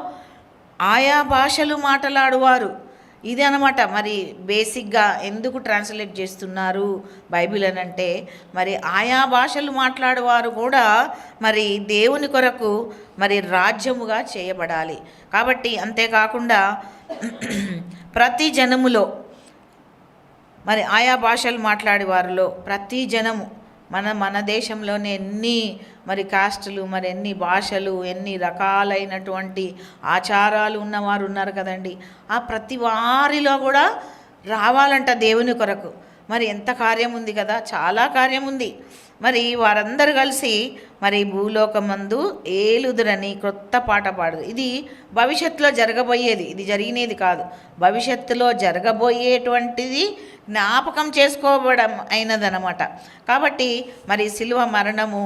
ఆయా భాషలు మాట్లాడువారు. ఇది అనమాట. మరి బేసిక్గా ఎందుకు ట్రాన్స్లేట్ చేస్తున్నారు బైబిల్ అని అంటే, మరి ఆయా భాషలు మాట్లాడేవారు కూడా మరి దేవుని కొరకు మరి రాజ్యముగా చేయబడాలి కాబట్టి. అంతేకాకుండా ప్రతి జనములో మరి ఆయా భాషలు మాట్లాడే వారిలో ప్రతి జనము మన దేశంలోనే ఎన్ని మరి కాస్టులు, మరి ఎన్ని భాషలు, ఎన్ని రకాలైనటువంటి ఆచారాలు ఉన్నవారు ఉన్నారు కదండి. ఆ ప్రతి వారిలో కూడా రావాలంట దేవుని కొరకు. మరి ఎంత కార్యం ఉంది కదా, చాలా కార్యం ఉంది. మరి వారందరూ కలిసి మరి భూలోకమందు ఏలుదురని క్రొత్త పాట పాడదు. ఇది భవిష్యత్తులో జరగబోయేది, ఇది జరిగినది కాదు. భవిష్యత్తులో జరగబోయేటువంటిది జ్ఞాపకం చేసుకోవడం అయినదనమాట. కాబట్టి మరి శిలువ మరణము,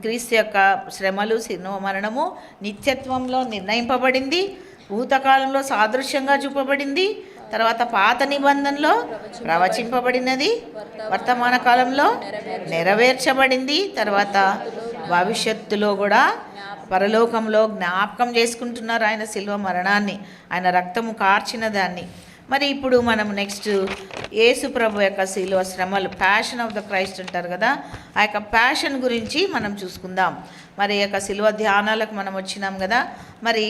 క్రీస్తు యొక్క శ్రమలు, శిలువ మరణము నిత్యత్వంలో నిర్ణయింపబడింది, భూతకాలంలో సాదృశ్యంగా చూపబడింది, తర్వాత పాత నిబంధనలో ప్రవచింపబడినది, వర్తమాన కాలంలో నెరవేర్చబడింది, తర్వాత భవిష్యత్తులో కూడా పరలోకంలో జ్ఞాపకం చేసుకుంటున్నారు ఆయన శిలువ మరణాన్ని, ఆయన రక్తము కార్చిన దాన్ని. మరి ఇప్పుడు మనం నెక్స్ట్ యేసు ప్రభు యొక్క శిలువ శ్రమలు, ప్యాషన్ ఆఫ్ ద క్రైస్ట్ అంటారు కదా, ఆ యొక్క ప్యాషన్ గురించి మనం చూసుకుందాం. మరి ఈ యొక్క శిలువ ధ్యానాలకు మనం వచ్చినాం కదా. మరి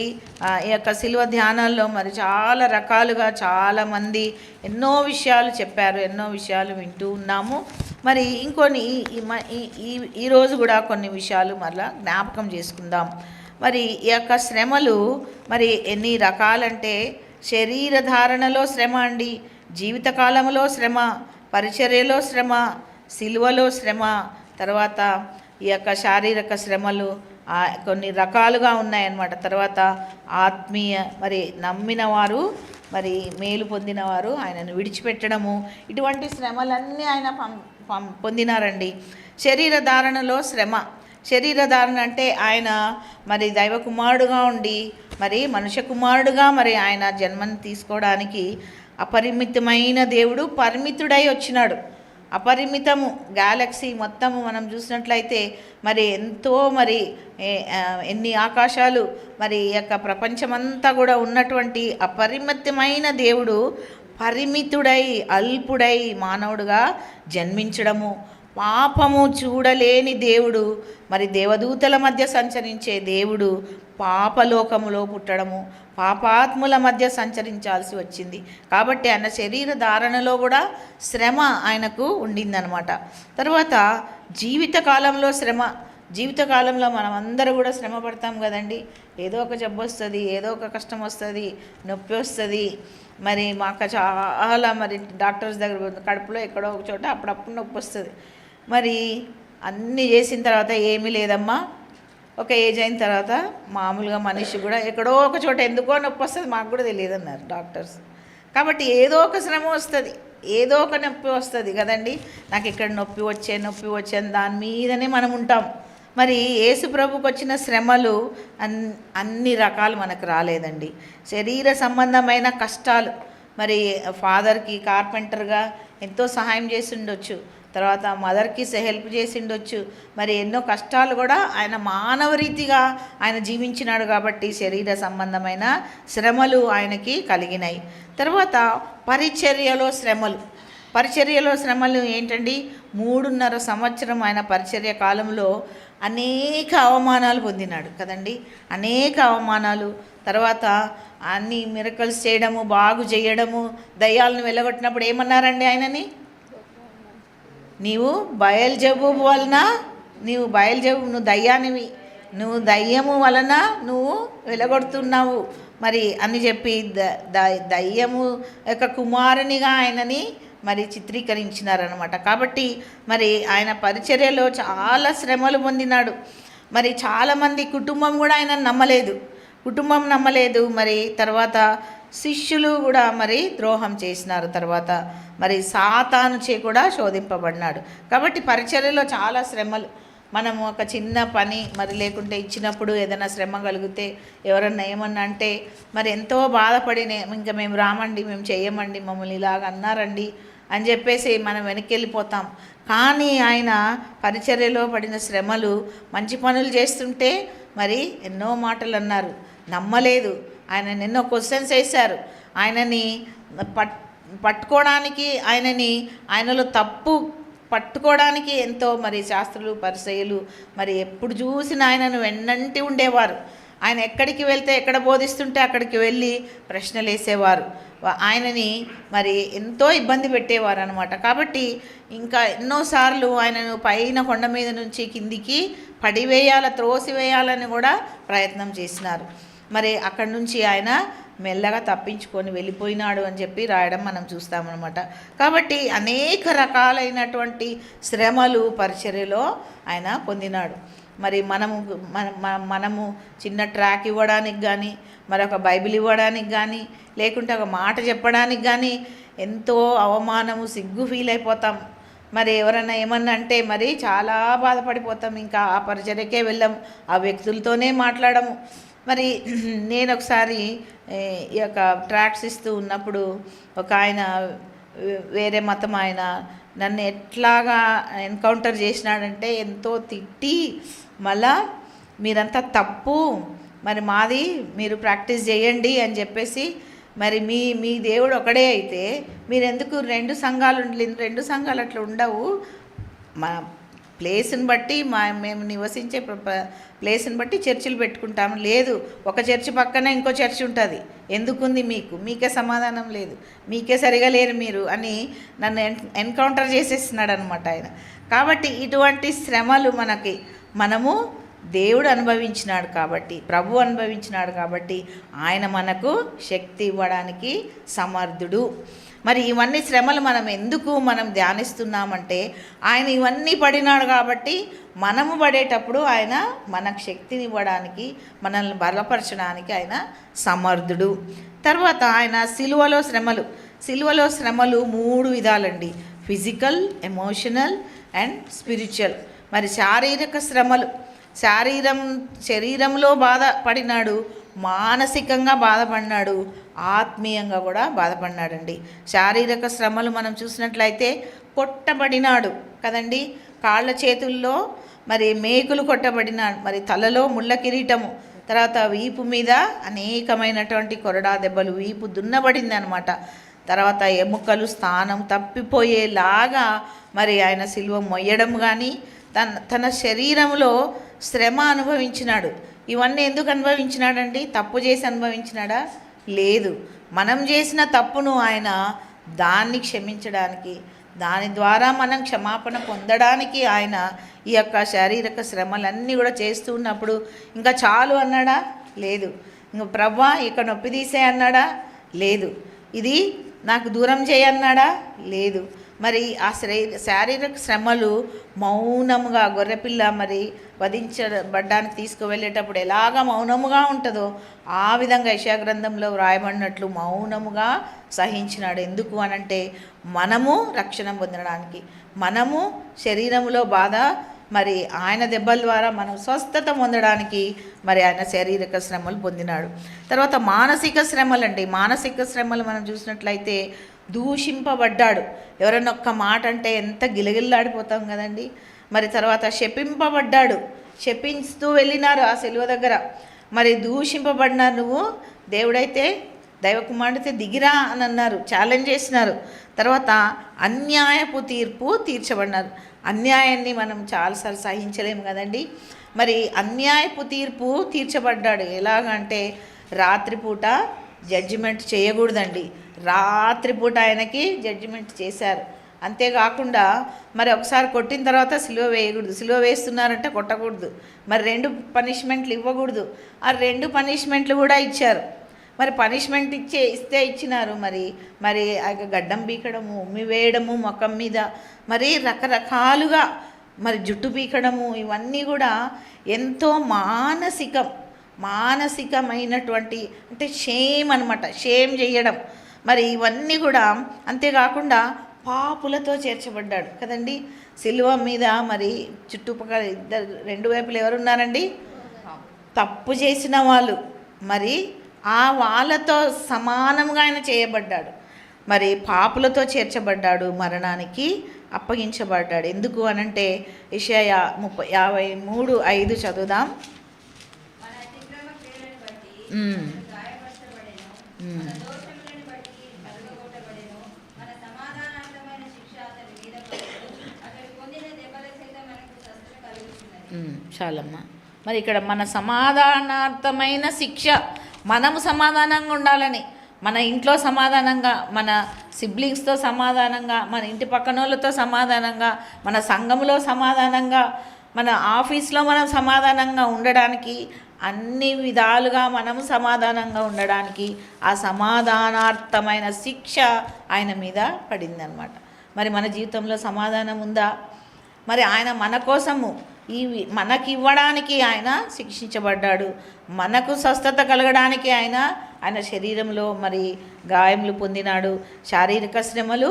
ఈ యొక్క శిలువ ధ్యానాల్లో మరి చాలా రకాలుగా చాలామంది ఎన్నో విషయాలు చెప్పారు, ఎన్నో విషయాలు వింటూ ఉన్నాము. మరి ఇంకొన్ని ఈరోజు కూడా కొన్ని విషయాలు మరలా జ్ఞాపకం చేసుకుందాం. మరి ఈ యొక్క శ్రమలు మరి ఎన్ని రకాలంటే, శరీర ధారణలో శ్రమ అండి, జీవితకాలంలో శ్రమ, పరిచర్యలో శ్రమ, సిలువలో శ్రమ, తర్వాత ఈ యొక్క శారీరక శ్రమలు కొన్ని రకాలుగా ఉన్నాయన్నమాట. తర్వాత ఆత్మీయ, మరి నమ్మిన వారు, మరి మేలు పొందినవారు ఆయనను విడిచిపెట్టడము, ఇటువంటి శ్రమలన్నీ ఆయన పొందినారండి. శరీర ధారణలో శ్రమ, శరీర ధారణ అంటే ఆయన మరి దైవ కుమారుడుగా ఉండి మరి మనుష్య కుమారుడుగా మరి ఆయన జన్మను తీసుకోవడానికి అపరిమితమైన దేవుడు పరిమితుడై వచ్చినాడు. అపరిమితము గ్యాలక్సీ మొత్తము మనం చూసినట్లయితే మరి ఎంతో మరి ఎన్ని ఆకాశాలు, మరి ఈ యొక్క ప్రపంచమంతా కూడా ఉన్నటువంటి అపరిమితమైన దేవుడు పరిమితుడై అల్పుడై మానవుడుగా జన్మించడము, పాపము చూడలేని దేవుడు, మరి దేవదూతల మధ్య సంచరించే దేవుడు పాపలోకములో పుట్టడము, పాపాత్ముల మధ్య సంచరించాల్సి వచ్చింది. కాబట్టి ఆయన శరీర ధారణలో కూడా శ్రమ ఆయనకు ఉండిందనమాట. తర్వాత జీవితకాలంలో శ్రమ, జీవితకాలంలో మనం అందరూ కూడా శ్రమ పడతాం కదండి. ఏదో ఒక జబ్బు వస్తుంది, ఏదో ఒక కష్టం వస్తుంది, నొప్పి వస్తుంది. మరి మాకు చాలా మరి డాక్టర్స్ దగ్గర కడుపులో ఎక్కడో ఒక చోట అప్పుడప్పుడు నొప్పి వస్తుంది. మరి అన్నీ చేసిన తర్వాత ఏమీ లేదమ్మా, ఒక ఏజ్ అయిన తర్వాత మామూలుగా మనిషి కూడా ఎక్కడో ఒక చోట ఎందుకో నొప్పి వస్తుంది, మాకు కూడా తెలియదు అన్నారు డాక్టర్స్. కాబట్టి ఏదో ఒక శ్రమ వస్తుంది, ఏదో ఒక నొప్పి వస్తుంది కదండి. నాకు ఇక్కడ నొప్పి వచ్చే దాని మీదనే మనం ఉంటాం. మరి యేసు ప్రభుకు వచ్చిన శ్రమలు అన్ని రకాలు మనకు రాలేదండి. శరీర సంబంధమైన కష్టాలు, మరి ఫాదర్కి కార్పెంటర్గా ఎంతో సహాయం చేసి ఉండొచ్చు, తర్వాత మదర్కి హెల్ప్ చేసి ఉండొచ్చు. మరి ఎన్నో కష్టాలు కూడా ఆయన మానవ రీతిగా ఆయన జీవించినాడు కాబట్టి శరీర సంబంధమైన శ్రమలు ఆయనకి కలిగినాయి. తర్వాత పరిచర్యలో శ్రమలు, పరిచర్యలో శ్రమలు ఏంటండి, 3.5 సంవత్సరం ఆయన పరిచర్య కాలంలో అనేక అవమానాలు పొందినాడు కదండి, అనేక అవమానాలు. తర్వాత అన్ని మిరకల్స్ చేయడము, బాగు చేయడము, దయ్యాలను వెళ్ళగొట్టినప్పుడు ఏమన్నారండి ఆయనని? నీవు బయల్జెబూబు వలన నువ్వు దయ్యానివి, నువ్వు దయ్యము వలన నువ్వు వెలగొడుతున్నావు మరి అని చెప్పి దయ్యము యొక్క కుమారునిగా ఆయనని మరి చిత్రీకరించినారనమాట. కాబట్టి మరి ఆయన పరిచర్యలో చాలా శ్రమలు పొందినాడు. మరి చాలామంది కుటుంబం కూడా ఆయన నమ్మలేదు. మరి తర్వాత శిష్యులు కూడా మరి ద్రోహం చేసినారు. తర్వాత మరి సాతాను చే కూడా శోధింపబడినాడు. కాబట్టి పరిచర్యలో చాలా శ్రమలు. మనము ఒక చిన్న పని మరి లేకుంటే ఇచ్చినప్పుడు ఏదైనా శ్రమ కలిగితే ఎవరన్నా ఏమన్నా అంటే మరి ఎంతో బాధపడి ఇంకా మేము రామండి, మేము చేయమండి, మమ్మల్ని ఇలాగ అన్నారండి అని చెప్పేసి మనం వెనక్కి వెళ్ళిపోతాం. కానీ ఆయన పరిచర్యలో పడిన శ్రమలు, మంచి పనులు చేస్తుంటే మరి ఎన్నో మాటలు అన్నారు, నమ్మలేదు. ఆయన ఎన్నో క్వశ్చన్స్ వేశారు. ఆయనని పట్టుకోవడానికి ఆయనలో తప్పు పట్టుకోవడానికి ఎంతో మరి శాస్త్రులు పరిసయ్యులు మరి ఎప్పుడు చూసిన ఆయనను వెన్నంటి ఉండేవారు. ఆయన ఎక్కడికి వెళ్తే, ఎక్కడ బోధిస్తుంటే అక్కడికి వెళ్ళి ప్రశ్నలు వేసేవారు. ఆయనని మరి ఎంతో ఇబ్బంది పెట్టేవారు అనమాట. కాబట్టి ఇంకా ఎన్నోసార్లు ఆయనను పైన కొండ మీద నుంచి కిందికి త్రోసివేయాలని కూడా ప్రయత్నం చేసినారు. మరి అక్కడి నుంచి ఆయన మెల్లగా తప్పించుకొని వెళ్ళిపోయినాడు అని చెప్పి రాయడం మనం చూస్తామన్నమాట. కాబట్టి అనేక రకాలైనటువంటి శ్రమలు పరిచర్యలో ఆయన పొందినాడు. మరి మనము చిన్న ట్రాక్ ఇవ్వడానికి కానీ, మరొక బైబిల్ ఇవ్వడానికి కానీ, లేకుంటే ఒక మాట చెప్పడానికి కానీ ఎంతో అవమానము, సిగ్గు ఫీల్ అయిపోతాం. మరి ఎవరైనా ఏమన్నా అంటే మరి చాలా బాధపడిపోతాం. ఇంకా ఆ పరిచర్యకే వెళ్ళాం, ఆ వ్యక్తులతోనే మాట్లాడము. మరి నేను ఒకసారి ఈ యొక్క ట్రాక్స్ ఇస్తూ ఉన్నప్పుడు ఒక ఆయన, వేరే మతం ఆయన నన్ను ఎట్లాగా ఎన్కౌంటర్ చేసినాడంటే ఎంతో తిట్టి, మళ్ళా మీరంతా తప్పు, మరి మాది మీరు ప్రాక్టీస్ చేయండి అని చెప్పేసి, మరి మీ దేవుడు ఒకడే అయితే మీరు ఎందుకు రెండు సంఘాలు అట్లా ఉండవు, మా ప్లేస్ని బట్టి మేము నివసించే ప్లేస్ని బట్టి చర్చిలు పెట్టుకుంటాము. లేదు, ఒక చర్చి పక్కన ఇంకో చర్చి ఉంటుంది, ఎందుకుంది మీకే సమాధానం లేదు, మీకే సరిగా లేరు మీరు అని నన్ను ఎన్కౌంటర్ చేసేస్తున్నాడు అనమాట ఆయన. కాబట్టి ఇటువంటి శ్రమలు మనము దేవుడు అనుభవించినాడు కాబట్టి, ప్రభు అనుభవించినాడు కాబట్టి ఆయన మనకు శక్తి ఇవ్వడానికి సమర్థుడు. మరి ఇవన్నీ శ్రమలు మనం ధ్యానిస్తున్నామంటే ఆయన ఇవన్నీ పడినాడు కాబట్టి మనము పడేటప్పుడు ఆయన మనకు శక్తిని ఇవ్వడానికి, మనల్ని బలపరచడానికి ఆయన సమర్థుడు. తర్వాత ఆయన సిలువలో శ్రమలు 3 విధాలండి: ఫిజికల్, ఎమోషనల్ అండ్ స్పిరిచువల్. మరి శారీరక శ్రమలు, శరీరంలో బాధపడినాడు, మానసికంగా బాధపడినాడు, ఆత్మీయంగా కూడా బాధపడినాడండి. శారీరక శ్రమలు మనం చూసినట్లయితే కొట్టబడినాడు కదండి, కాళ్ళ చేతుల్లో మరి మేకులు కొట్టబడినాడు, మరి తలలో ముళ్ళ కిరీటము, తర్వాత వీపు మీద అనేకమైనటువంటి కొరడా దెబ్బలు, వీపు దున్నబడింది అనమాట. తర్వాత ఎముకలు స్థానం తప్పిపోయేలాగా మరి ఆయన సిలువ మొయ్యడం కానీ, తన శరీరంలో శ్రమ అనుభవించినాడు. ఇవన్నీ ఎందుకు అనుభవించినాడండి? తప్పు చేసి అనుభవించినాడా? లేదు, మనం చేసిన తప్పును ఆయన దాన్ని క్షమించడానికి, దాని ద్వారా మనం క్షమాపణ పొందడానికి ఆయన ఈ యొక్క శారీరక శ్రమలన్నీ కూడా చేస్తూ ఉన్నప్పుడు ఇంకా చాలు అన్నాడా? లేదు. ఇంక ప్రభువా ఇక నొప్పి తీసే అన్నాడా? లేదు. ఇది నాకు దూరం చేయన్నాడా? లేదు. మరి ఆ శారీరక శ్రమలు మౌనముగా, గొర్రెపిల్ల మరి వధించబడ్డానికి తీసుకువెళ్ళేటప్పుడు ఎలాగ మౌనముగా ఉంటుందో ఆ విధంగా యెషయా గ్రంథంలో వ్రాయబడినట్లు మౌనముగా సహించినాడు. ఎందుకు అనంటే మనము రక్షణ పొందడానికి, మనము శరీరంలో బాధ, మరి ఆయన దెబ్బల ద్వారా మనం స్వస్థత పొందడానికి మరి ఆయన శారీరక శ్రమలు పొందినాడు. తర్వాత మానసిక శ్రమలు మనం చూసినట్లయితే దూషింపబడ్డాడు. ఎవరన్నా ఒక్క మాట అంటే ఎంత గిలగిల్లాడిపోతాం కదండి. మరి తర్వాత శపిస్తూ వెళ్ళినారు ఆ సిలువ దగ్గర. మరి దూషింపబడినారు, నువ్వు దేవుడైతే, దైవకుమారుడైతే దిగిరా అని అన్నారు, ఛాలెంజ్ చేసినారు. తర్వాత అన్యాయపు తీర్పు తీర్చబడినారు. అన్యాయాన్ని మనం చాలాసార్లు సహించలేము కదండి. మరి అన్యాయపు తీర్పు తీర్చబడ్డాడు. ఎలాగంటే రాత్రిపూట జడ్జిమెంట్ చేయకూడదండి, రాత్రిపూట ఆయనకి జడ్జిమెంట్ చేశారు. అంతేకాకుండా మరి ఒకసారి కొట్టిన తర్వాత సిలువ వేయకూడదు, సిలువ వేస్తున్నారంటే కొట్టకూడదు, మరి 2 పనిష్మెంట్లు ఇవ్వకూడదు. ఆ 2 పనిష్మెంట్లు కూడా ఇచ్చారు. మరి పనిష్మెంట్ ఇస్తే ఇచ్చినారు, మరి ఆ గడ్డం పీకడము, ఉమ్మి వేయడము ముఖం మీద, మరి రకరకాలుగా మరి జుట్టు పీకడము, ఇవన్నీ కూడా ఎంతో మానసికమైనటువంటి అంటే షేమ్ అనమాట, షేమ్ చేయడం. మరి ఇవన్నీ కూడా అంతేకాకుండా పాపులతో చేర్చబడ్డాడు కదండి సిలువ మీద. మరి చుట్టుపక్కల 2 వైపులు ఎవరున్నారండి? తప్పు చేసిన వాళ్ళు. మరి ఆ వాళ్ళతో సమానంగా ఆయన చేయబడ్డాడు. మరి పాపులతో చేర్చబడ్డాడు, మరణానికి అప్పగించబడ్డాడు. ఎందుకు అనంటే యెషయా 53:5 చదువుదాం. చాలమ్మా. మరి ఇక్కడ మన సమాధానార్థమైన శిక్ష, మనము సమాధానంగా ఉండాలని, మన ఇంట్లో సమాధానంగా, మన సిబ్లింగ్స్తో సమాధానంగా, మన ఇంటి పక్కన వాళ్ళతో సమాధానంగా, మన సంఘంలో సమాధానంగా, మన ఆఫీస్లో మనం సమాధానంగా ఉండడానికి, అన్ని విధాలుగా మనము సమాధానంగా ఉండడానికి ఆ సమాధానార్థమైన శిక్ష ఆయన మీద పడిందనమాట. మరి మన జీవితంలో సమాధానం ఉందా? మరి ఆయన మన కోసము మనకి ఇవ్వడానికి ఆయన శిక్షించబడ్డాడు. మనకు స్వస్థత కలగడానికి ఆయన శరీరంలో మరి గాయములు పొందినాడు. శారీరక శ్రమలు,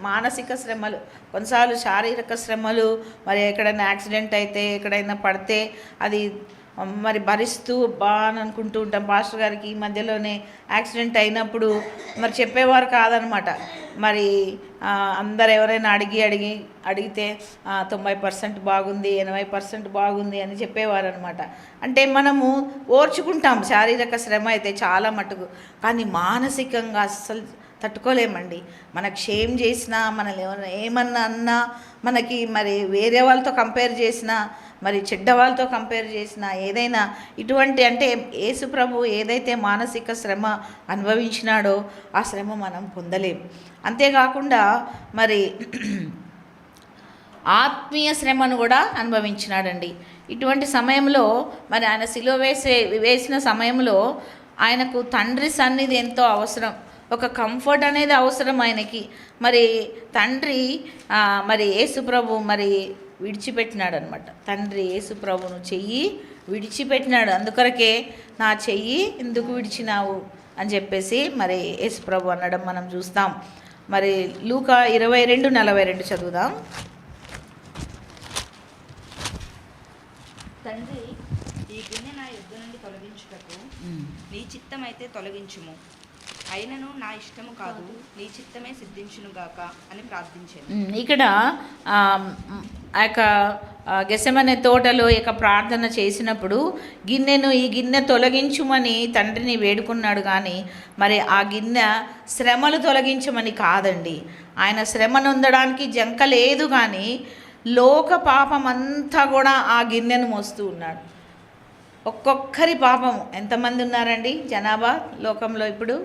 మానసిక శ్రమలు, కొన్నిసార్లు శారీరక శ్రమలు, మరి ఎక్కడైనా యాక్సిడెంట్ అయితే, ఎక్కడైనా పడితే అది మరి భరిస్తూ అని అనుకుంటూ ఉంటాం. పాస్టర్ గారికి ఈ మధ్యలోనే యాక్సిడెంట్ అయినప్పుడు మరి చెప్పేవారు కాదనమాట. మరి అందరు ఎవరైనా అడిగితే 90% బాగుంది, 80% బాగుంది అని చెప్పేవారు అనమాట. అంటే మనము ఓర్చుకుంటాం శారీరక శ్రమ అయితే చాలా మటుకు, కానీ మానసికంగా అస్సలు తట్టుకోలేమండి. మనకు షేమ్ చేసినా, మనల్ని ఏమన్నా అన్నా, మనకి మరి వేరే వాళ్ళతో కంపేర్ చేసినా, మరి చెడ్డ వాళ్ళతో కంపేర్ చేసినా, ఏదైనా ఇటువంటి అంటే యేసు ప్రభు ఏదైతే మానసిక శ్రమ అనుభవించినాడో ఆ శ్రమ మనం పొందలేం. అంతేకాకుండా మరి ఆత్మీయ శ్రమను కూడా అనుభవించినాడండి. ఇటువంటి సమయంలో మరి ఆయన సిలువ వేసిన సమయంలో ఆయనకు తండ్రి సన్నిధి ఎంతో అవసరం, ఒక కంఫర్ట్ అనేది అవసరం ఆయనకి. మరి తండ్రి మరి యేసు ప్రభు మరి విడిచిపెట్టినాడు అనమాట. తండ్రి యేసు ప్రభును చెయ్యి విడిచిపెట్టినాడు. అందుకొరకే నా చెయ్యి ఎందుకు విడిచినావు అని చెప్పేసి మరి యేసు ప్రభు అనడం మనం చూస్తాం. మరి లూకా 22:42 చదువుదాం. తండ్రి, ఈ గిన్నె నా యొద్ద నుండి తొలగించుటకు నీ చిత్తమైతే తొలగించుము, అయినను నా ఇష్టము కాదు, నీ చిత్తమే సిద్ధించునుగాక అని ప్రార్థించాను. ఇక్కడ ఆ యొక్క గెసెమనే తోటలో ఇక ప్రార్థన చేసినప్పుడు ఈ గిన్నె తొలగించుమని తండ్రిని వేడుకున్నాడు. కానీ మరి ఆ గిన్నె శ్రమలు తొలగించమని కాదండి. ఆయన శ్రమ నొందడానికి జంక లేదు, కానీ లోక పాపం అంతా కూడా ఆ గిన్నెను మోస్తూ ఉన్నాడు. ఒక్కొక్కరి పాపము ఎంతమంది ఉన్నారండి జనాభా లోకంలో? ఇప్పుడు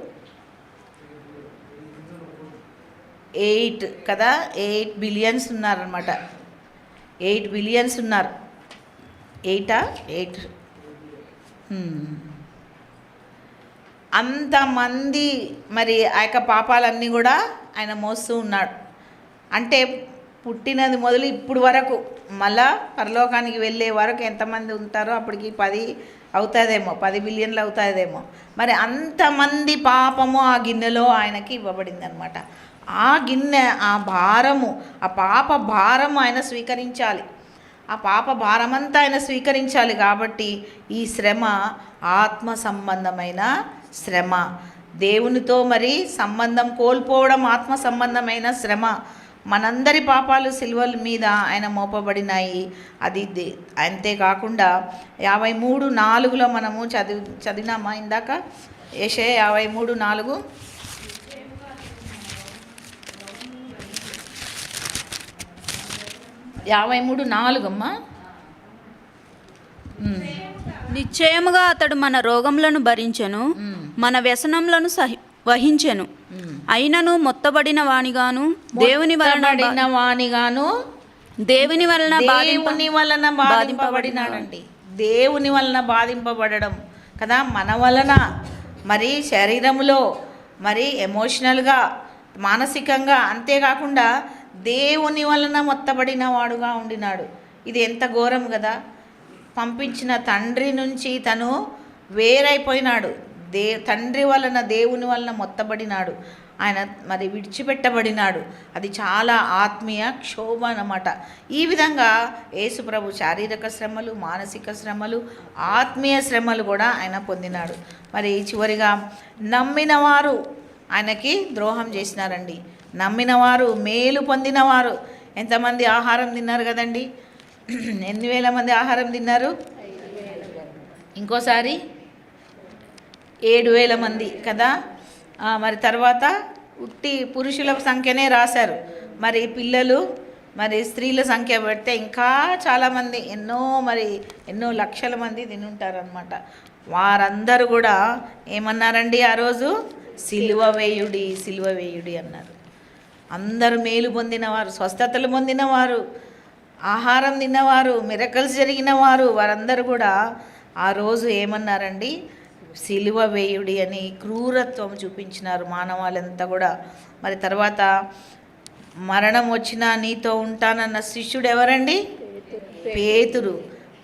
8 కదా, 8 బిలియన్స్ ఉన్నారనమాట. 8 బిలియన్స్ ఉన్నారు. 8 అంతమంది మరి ఆ యొక్క పాపాలన్నీ కూడా ఆయన మోస్తూ ఉన్నాడు. అంటే పుట్టినది మొదలు ఇప్పుడు వరకు మళ్ళా పరలోకానికి వెళ్ళే వరకు ఎంతమంది ఉంటారో అప్పటికి 10 అవుతుందేమో, 10 బిలియన్లు అవుతుందేమో. మరి అంతమంది పాపము ఆ గిన్నెలో ఆయనకి ఇవ్వబడింది అనమాట. ఆ గిన్నె, ఆ భారము, ఆ పాప భారము ఆయన స్వీకరించాలి. ఆ పాప భారమంతా ఆయన స్వీకరించాలి. కాబట్టి ఈ శ్రమ ఆత్మ సంబంధమైన శ్రమ. దేవునితో మరి సంబంధం కోల్పోవడం ఆత్మ సంబంధమైన శ్రమ. మనందరి పాపాలు సిలువల మీద ఆయన మోపబడినాయి. అది అంతేకాకుండా 53:4 మనము చదివినామా ఇందాక? యెషయా 53:4. 53:4 అమ్మా. నిశ్చయముగా అతడు మన రోగములను భరించెను, మన వ్యసనములను వహించెను. అయినను మొత్తబడిన వానిగాను దేవుని వానిగాను దేవుని వలన బాధింపబడినాడండి. దేవుని వలన బాధింపబడడం కదా, మన వలన మరి శరీరంలో మరి ఎమోషనల్గా మానసికంగా, అంతేకాకుండా దేవుని వలన మొత్తబడిన వాడుగా ఉండినాడు. ఇది ఎంత ఘోరం కదా. పంపించిన తండ్రి నుంచి తను వేరైపోయినాడు. తండ్రి వలన దేవుని వలన మొత్తబడినాడు. ఆయన మరి విడిచిపెట్టబడినాడు. అది చాలా ఆత్మీయ క్షోభ అన్నమాట. ఈ విధంగా యేసుప్రభు శారీరక శ్రమలు, మానసిక శ్రమలు, ఆత్మీయ శ్రమలు కూడా ఆయన పొందినాడు. మరి చివరిగా నమ్మిన వారు ఆయనకి ద్రోహం చేసినారండి. నమ్మిన వారు, మేలు పొందినవారు. ఎంతమంది ఆహారం తిన్నారు కదండి? 8,000 మంది ఆహారం తిన్నారు. ఇంకోసారి 7,000 మంది కదా. మరి తర్వాత ఉట్టి పురుషుల సంఖ్యనే రాశారు. మరి పిల్లలు, మరి స్త్రీల సంఖ్య పెడితే ఇంకా చాలామంది, ఎన్నో లక్షల మంది తినుంటారనమాట. వారందరూ కూడా ఏమన్నారండి ఆ రోజు? సిలువ వేయుడి, సిలువ వేయుడి అన్నారు. అందరూ మేలు పొందినవారు, స్వస్థతలు పొందినవారు, ఆహారం తిన్నవారు, మిరకల్స్ జరిగిన వారు, వారందరూ కూడా ఆ రోజు ఏమన్నారండి? సిలువ వేయుడి అని క్రూరత్వం చూపించినారు మానవాళ్ళంతా కూడా. మరి తర్వాత మరణం వచ్చినా నీతో ఉంటానన్న శిష్యుడు ఎవరండి?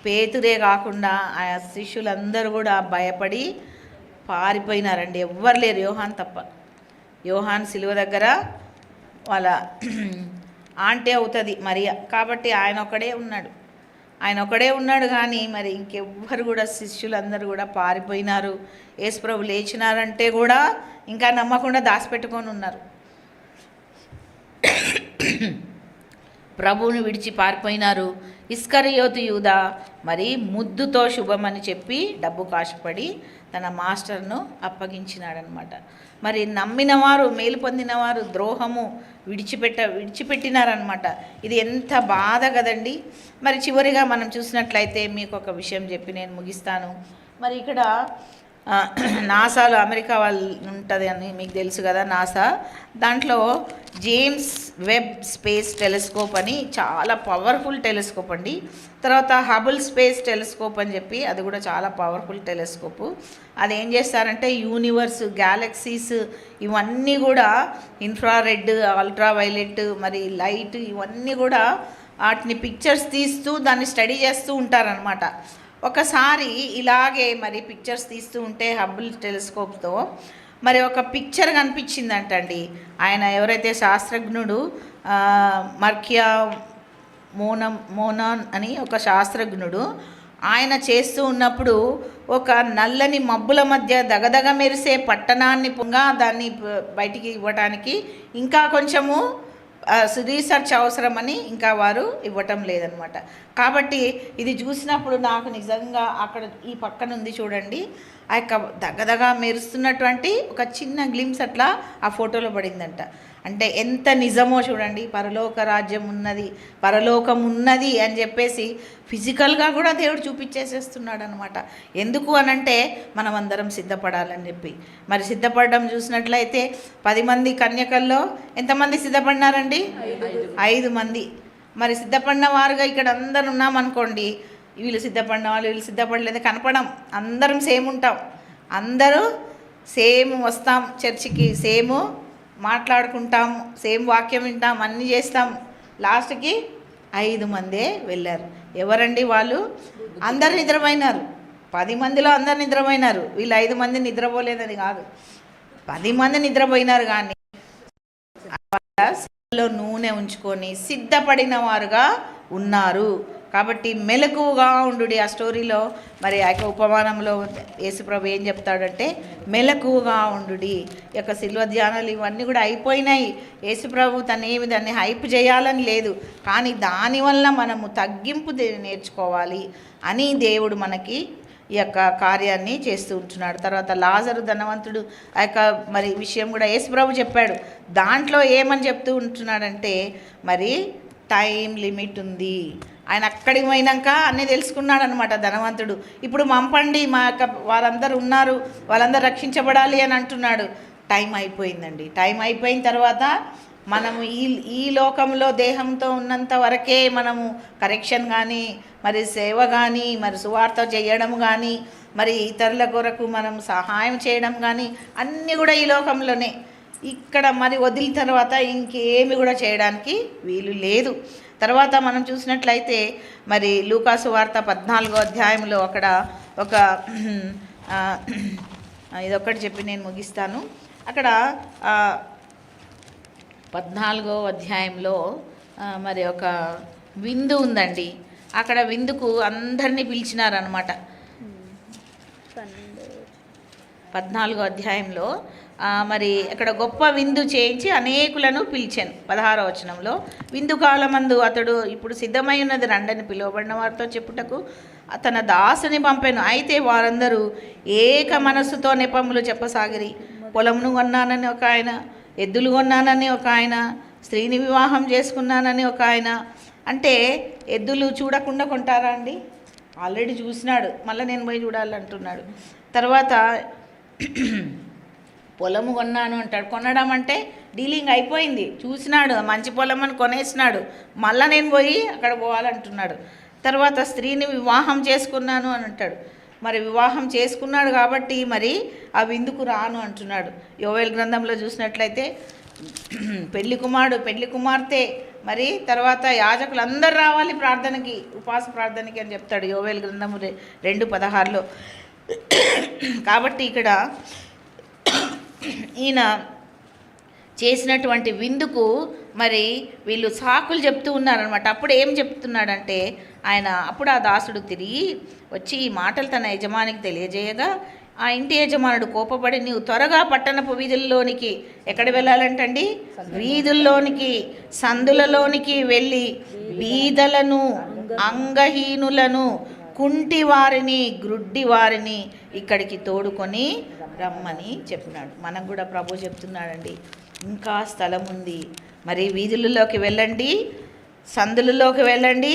పేతురే కాకుండా ఆ శిష్యులందరూ కూడా భయపడి పారిపోయినారండి. ఎవ్వరు లేరు, యోహాన్ తప్ప. యోహాన్ సిలువ దగ్గర వాళ్ళ ఆంటీ అవుతుంది మరియా, కాబట్టి ఆయన ఒక్కడే ఉన్నాడు కానీ మరి ఇంకెవ్వరు కూడా, శిష్యులందరూ కూడా పారిపోయినారు. యేసుప్రభు లేచినారంటే కూడా ఇంకా నమ్మకుండా దాచిపెట్టుకొని ఉన్నారు. ప్రభువుని విడిచి పారిపోయినారు. ఇస్కరియోతు యూదా మరి ముద్దుతో శుభమని చెప్పి డబ్బు కాశపడి తన మాస్టర్ను అప్పగించినాడనమాట. మరి నమ్మినవారు, మేలు పొందినవారు ద్రోహము విడిచిపెట్టినారనమాట. ఇది ఎంత బాధ కదండి. మరి చివరిగా మనం చూసినట్లయితే మీకు ఒక విషయం చెప్పి నేను ముగిస్తాను. మరి ఇక్కడ నాసాలో, అమెరికా వాళ్ళు ఉంటుంది అని మీకు తెలుసు కదా, నాసా. దాంట్లో జేమ్స్ వెబ్ స్పేస్ టెలిస్కోప్ అని చాలా పవర్ఫుల్ టెలిస్కోప్ అండి. తర్వాత హబుల్ స్పేస్ టెలిస్కోప్ అని చెప్పి అది కూడా చాలా పవర్ఫుల్ టెలిస్కోపు. అది ఏం చేస్తారంటే యూనివర్స్, గ్యాలక్సీస్ ఇవన్నీ కూడా ఇన్ఫ్రారెడ్, అల్ట్రావైలెట్, మరి లైట్ ఇవన్నీ కూడా వాటిని పిక్చర్స్ తీస్తూ దాన్ని స్టడీ చేస్తూ ఉంటారనమాట. ఒకసారి ఇలాగే మరి పిక్చర్స్ తీస్తూ ఉంటే హబుల్ టెలిస్కోప్తో మరి ఒక పిక్చర్ కనిపించిందంటండి. ఆయన ఎవరైతే శాస్త్రజ్ఞుడు మర్కియా మోనాన్ అని ఒక శాస్త్రజ్ఞుడు, ఆయన చేస్తూ ఉన్నప్పుడు ఒక నల్లని మబ్బుల మధ్య దగదగ మెరిసే పట్టణాన్ని దాన్ని బయటికి ఇవ్వడానికి ఇంకా కొంచెము రీసెర్చ్ అవసరమని ఇంకా వారు ఇవ్వటం లేదనమాట. కాబట్టి ఇది చూసినప్పుడు నాకు నిజంగా అక్కడ ఈ పక్కన ఉంది చూడండి, ఆ యొక్క దగదగా మెరుస్తున్నటువంటి ఒక చిన్న గ్లిమ్స్ అట్లా ఆ ఫోటోలో పడిందంట. అంటే ఎంత నిజమో చూడండి. పరలోక రాజ్యం ఉన్నది, పరలోకం ఉన్నది అని చెప్పేసి ఫిజికల్గా కూడా దేవుడు చూపించేసేస్తున్నాడు అనమాట. ఎందుకు అనంటే మనం అందరం సిద్ధపడాలని చెప్పి. మరి సిద్ధపడడం చూసినట్లయితే 10 మంది కన్యకల్లో ఎంతమంది సిద్ధపడినారండి? 5 మంది. మరి సిద్ధపడిన వారుగా ఇక్కడ అందరు ఉన్నామనుకోండి, వీళ్ళు సిద్ధపడిన వాళ్ళు, వీళ్ళు సిద్ధపడలేదు కనపడం. అందరం సేమ్ ఉంటాం, అందరూ సేమ్ వస్తాం చర్చికి, సేమ్ మాట్లాడుకుంటాం, సేమ్ వాక్యం వింటాం, అన్నీ చేస్తాం. లాస్ట్కి 5 మందే వెళ్ళారు. ఎవరండి వాళ్ళు? అందరు నిద్రపోయినారు. 10 మందిలో అందరు నిద్రపోయినారు. వీళ్ళు 5 మంది నిద్రపోలేదని కాదు, 10 మంది నిద్రపోయినారు. కానీ నూనె ఉంచుకొని సిద్ధపడిన వారుగా ఉన్నారు. కాబట్టి మెలకువగా ఉండు. ఆ స్టోరీలో మరి ఆ యొక్క ఉపమానంలో యేసుప్రభు ఏం చెప్తాడంటే మెలకువగా ఉండు. ఈ యొక్క శిల్వ ధ్యానాలు ఇవన్నీ కూడా అయిపోయినాయి. యేసుప్రభు తనేమి దాన్ని హైప్ చేయాలని లేదు, కానీ దానివల్ల మనము తగ్గింపు నేర్చుకోవాలి అని దేవుడు మనకి ఈ యొక్క కార్యాన్ని చేస్తూ ఉంటున్నాడు. తర్వాత లాజరు ధనవంతుడు ఆ యొక్క మరి విషయం కూడా యేసుప్రభు చెప్పాడు. దాంట్లో ఏమని చెప్తూ ఉంటున్నాడంటే మరి టైం లిమిట్ ఉంది. ఆయన అక్కడికి పోయినాక అన్నీ తెలుసుకున్నాడు అనమాట ధనవంతుడు. ఇప్పుడు పంపండి, మా యొక్క వారందరూ ఉన్నారు, వాళ్ళందరూ రక్షించబడాలి అని అంటున్నాడు. టైం అయిపోయిందండి. టైం అయిపోయిన తర్వాత మనము ఈ లోకంలో దేహంతో ఉన్నంత వరకే మనము కరెక్షన్ కానీ, మరి సేవ కానీ, మరి సువార్త చేయడం కానీ, మరి ఇతరుల కొరకు మనం సహాయం చేయడం కానీ అన్నీ కూడా ఈ లోకంలోనే. ఇక్కడ మరి వదిలిన తర్వాత ఇంకేమి కూడా చేయడానికి వీలు లేదు. తర్వాత మనం చూసినట్లయితే మరి లూకాసు వార్త 14వ అధ్యాయంలో అక్కడ ఒక ఇదొక్కటి చెప్పి నేను ముగిస్తాను. అక్కడ 14వ అధ్యాయంలో మరి ఒక విందు ఉందండి. అక్కడ విందుకు అందరినీ పిలిచినారనమాట. 14వ అధ్యాయంలో మరి అక్కడ గొప్ప విందు చేయించి అనేకులను పిలిచాను. 16వ వచనంలో, విందు కాలమందు అతడు ఇప్పుడు సిద్ధమై ఉన్నది రండని పిలువబడిన వారితో చెప్పుటకు తన దాసుని పంపాను. అయితే వారందరూ ఏక మనస్సుతో నెపములు చెప్పసాగిరి. పొలమును కొన్నానని ఒక ఆయన, ఎద్దులు కొన్నానని ఒక ఆయన, స్త్రీని వివాహం చేసుకున్నానని ఒక ఆయన. అంటే ఎద్దులు చూడకుండా కొంటారా అండి? ఆల్రెడీ చూసినాడు, మళ్ళీ నేను పోయి చూడాలంటున్నాడు. తర్వాత పొలము కొన్నాను అంటాడు. కొనడం అంటే డీలింగ్ అయిపోయింది, చూసినాడు, మంచి పొలం అని కొనేసినాడు, మళ్ళీ నేను పోయి అక్కడ పోవాలంటున్నాడు. తర్వాత స్త్రీని వివాహం చేసుకున్నాను అని అంటాడు. మరి వివాహం చేసుకున్నాడు కాబట్టి మరి ఆ విందుకు రాను అంటున్నాడు. యోవేల్ గ్రంథంలో చూసినట్లయితే పెళ్లి కుమారుడు, పెళ్లి కుమార్తె, మరి తర్వాత యాజకులు అందరు రావాలి ప్రార్థనకి, ఉపవాస ప్రార్థనకి అని చెప్తాడు యోవేల్ గ్రంథము 2:16లో. కాబట్టి ఇక్కడ ఈయన చేసినటువంటి విందుకు మరి వీళ్ళు సాకులు చెప్తూ ఉన్నారనమాట. అప్పుడు ఏం చెప్తున్నాడంటే అప్పుడు ఆ దాసుడు తిరిగి వచ్చి ఈ మాటలు తన యజమానికి తెలియజేయగా ఆ ఇంటి యజమానుడు కోపపడి, నీవు త్వరగా పట్టణపు వీధుల్లోనికి, ఎక్కడ వెళ్ళాలంటండి? వీధుల్లోనికి, సందులలోనికి వెళ్ళి బీదలను, అంగహీనులను, కుంటి వారిని, గ్రుడ్డి వారిని ఇక్కడికి తోడుకొని రమ్మని చెప్పినాడు. మనకు కూడా ప్రభు చెప్తున్నాడండి, ఇంకా స్థలం ఉంది. మరి వీధులలోకి వెళ్ళండి, సందులలోకి వెళ్ళండి,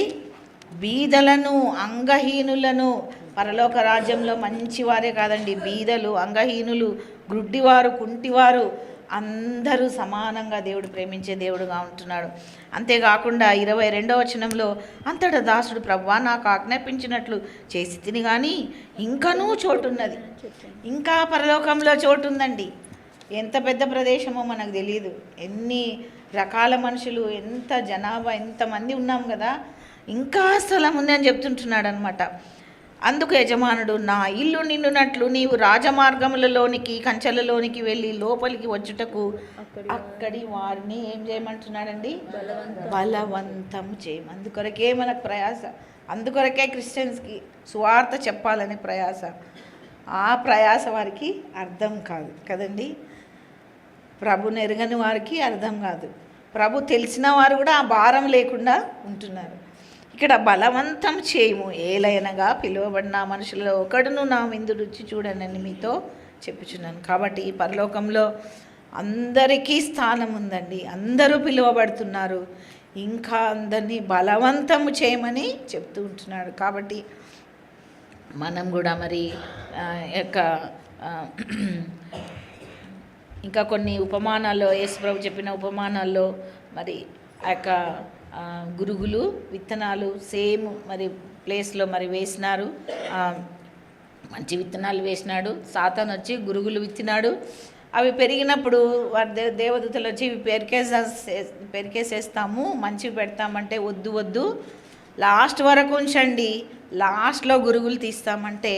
బీదలను, అంగహీనులను. పరలోక రాజ్యంలో మంచివారే కాదండి, బీదలు, అంగహీనులు, గ్రుడ్డివారు, కుంటివారు అందరూ సమానంగా దేవుడు ప్రేమించే దేవుడుగా ఉంటున్నాడు. అంతేకాకుండా 22వ వచనంలో, అంతటా దాసుడు, ప్రభువా నాకు ఆజ్ఞాపించినట్లు చేసి తిని కానీ ఇంకనూ చోటున్నది. ఇంకా పరలోకంలో చోటు ఉందండి. ఎంత పెద్ద ప్రదేశమో మనకు తెలియదు, ఎన్ని రకాల మనుషులు, ఎంత జనాభా, ఎంతమంది ఉన్నాం కదా, ఇంకా స్థలం ఉంది అని చెప్తుంటున్నాడు అనమాట. అందుకు యజమానుడు, నా ఇల్లు నిండునట్లు నీవు రాజమార్గములలోనికి, కంచెలలోనికి వెళ్ళి లోపలికి వచ్చుటకు అక్కడి వారిని ఏం చేయమంటున్నాడండి? బలవంతం చేయము. అందుకొరకే మనకు ప్రయాస, అందుకొరకే క్రిస్టియన్స్కి సువార్త చెప్పాలని ప్రయాస. ఆ ప్రయాస వారికి అర్థం కాదు కదండి. ప్రభుని ఎరగని వారికి అర్థం కాదు. ప్రభు తెలిసిన వారు కూడా ఆ భారం లేకుండా ఉంటున్నారు. ఇక్కడ బలవంతం చేయము, ఏలైనగా పిలువబడిన మనుషులలో ఒకడును నా విందు రుచి చూడనని మీతో చెప్పుచున్నాను. కాబట్టి ఈ పరలోకంలో అందరికీ స్థానం ఉందండి, అందరూ పిలువబడుతున్నారు. ఇంకా అందరినీ బలవంతము చేయమని చెప్తూ ఉంటున్నాడు. కాబట్టి మనం కూడా మరి ఇంకా కొన్ని ఉపమానాల్లో, యేసుప్రభు చెప్పిన ఉపమానాల్లో మరి ఆ యొక్క గురుగులు, విత్తనాలు సేమ్ మరి ప్లేస్లో మరి వేసినారు. మంచి విత్తనాలు వేసినాడు, సాతాను వచ్చి గురుగులు విత్తినాడు. అవి పెరిగినప్పుడు వారి దేవదూతలు వచ్చి ఇవి పెరికేసేస్తాము, మంచివి పెడతామంటే వద్దు వద్దు, లాస్ట్ వరకు ఉంచండి, లాస్ట్లో గురుగులు తీస్తామంటే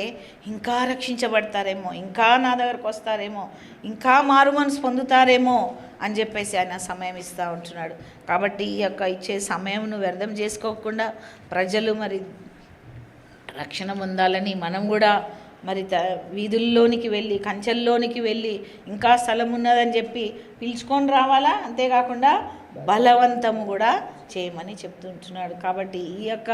ఇంకా రక్షించబడతారేమో, ఇంకా నా దగ్గరకు వస్తారేమో, ఇంకా మారు మనసు పొందుతారేమో అని చెప్పేసి ఆయన సమయం ఇస్తూ ఉంటున్నాడు. కాబట్టి ఈ యొక్క ఇచ్చే సమయంను వ్యర్థం చేసుకోకుండా ప్రజలు మరి రక్షణ పొందాలని మనం కూడా మరి వీధుల్లోనికి వెళ్ళి, కంచెల్లోనికి వెళ్ళి ఇంకా స్థలం ఉన్నదని చెప్పి పిలుచుకొని రావాలా. అంతేకాకుండా బలవంతము కూడా చేయమని చెప్తుంటున్నాడు. కాబట్టి ఈ యొక్క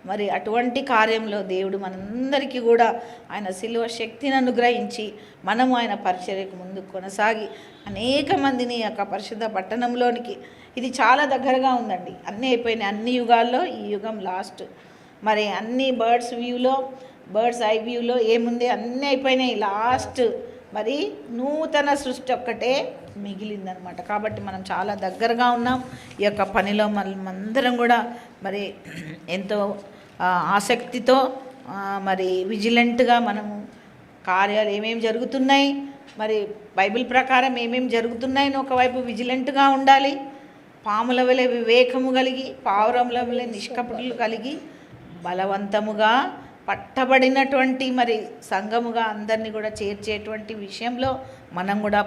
మరి అటువంటి కార్యంలో దేవుడు మనందరికీ కూడా ఆయన శిలువ శక్తిని అనుగ్రహించి మనము ఆయన పరిచర్యకు ముందు కొనసాగి అనేక మందిని యొక్క పరిశుద్ధ పట్టణంలోనికి, ఇది చాలా దగ్గరగా ఉందండి, అన్నీ అయిపోయినాయి. అన్ని యుగాల్లో ఈ యుగం లాస్ట్. మరి అన్ని బర్డ్స్ ఐ వ్యూలో ఏముంది, అన్నీ అయిపోయినాయి. లాస్ట్ మరి నూతన సృష్టి ఒక్కటే మిగిలిందనమాట. కాబట్టి మనం చాలా దగ్గరగా ఉన్నాం. ఈ యొక్క పనిలో మనమందరం కూడా మరి ఎంతో ఆసక్తితో మరి విజిలెంట్గా మనము కార్యాలు ఏమేమి జరుగుతున్నాయి, మరి బైబిల్ ప్రకారం ఏమేమి జరుగుతున్నాయని ఒకవైపు విజిలెంట్గా ఉండాలి. పాముల వలె వివేకము కలిగి, పావురముల వలె నిష్కపటులు కలిగి, బలవంతముగా పట్టబడినటువంటి మరి సంఘముగా అందరినీ కూడా చేర్చేటువంటి విషయంలో మనం కూడా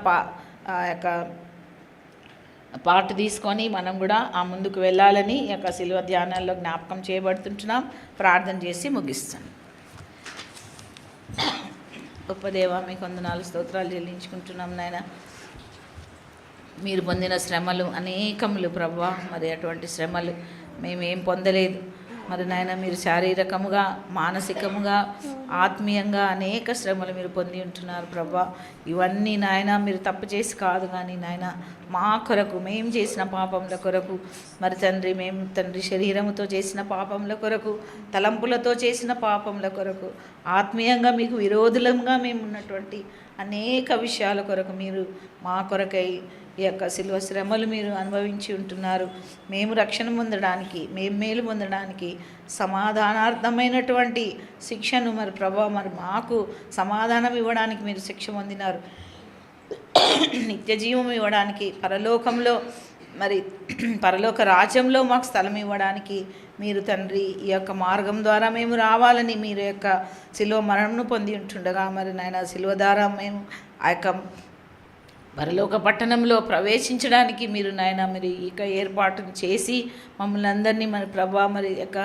పాటు తీసుకొని మనం కూడా ఆ ముందుకు వెళ్ళాలని ఈ యొక్క శిలువ ధ్యానాల్లో జ్ఞాపకం చేయబడుతుంటున్నాం. ప్రార్థన చేసి ముగిస్తాను. గొప్ప దేవా, మీకు వందనాలు స్తోత్రాలు చెల్లించుకుంటున్నాం నాయన. మీరు పొందిన శ్రమలు అనేకములు ప్రభువా, మరి అటువంటి శ్రమలు మేమేం పొందలేదు. మరి నాయన మీరు శారీరకముగా, మానసికముగా, ఆత్మీయంగా అనేక శ్రమలు మీరు పొంది ఉంటున్నారు ప్రభువా. ఇవన్నీ నాయన మీరు తప్పు చేసి కాదు కానీ నాయన మా కొరకు, మేము చేసిన పాపముల కొరకు, మరి తండ్రి మేము తండ్రి శరీరముతో చేసిన పాపముల కొరకు, తలంపులతో చేసిన పాపముల కొరకు, ఆత్మీయంగా మీకు విరోధులంగా మేము ఉన్నటువంటి అనేక విషయాల కొరకు మీరు మా కొరకై ఈ యొక్క శిలువ శ్రమలు మీరు అనుభవించి ఉంటున్నారు. మేము రక్షణ పొందడానికి, మేము మేలు పొందడానికి, సమాధానార్థమైనటువంటి శిక్షను మరి ప్రభా మరి మాకు సమాధానం ఇవ్వడానికి మీరు శిక్ష పొందినారు. నిత్య జీవం ఇవ్వడానికి, పరలోకంలో మరి పరలోక రాజ్యంలో మాకు స్థలం ఇవ్వడానికి మీరు తండ్రి ఈ యొక్క మార్గం ద్వారా మేము రావాలని మీరు యొక్క శిలువ మరణను పొంది ఉంటుండగా మరి నాయన శిలువ ద్వారా మేము ఆ యొక్క పరలోక పట్టణంలో ప్రవేశించడానికి మీరు నాయన మీరు ఇక ఏర్పాటును చేసి మమ్మల్ని అందరినీ మరి ప్రభా మరి యొక్క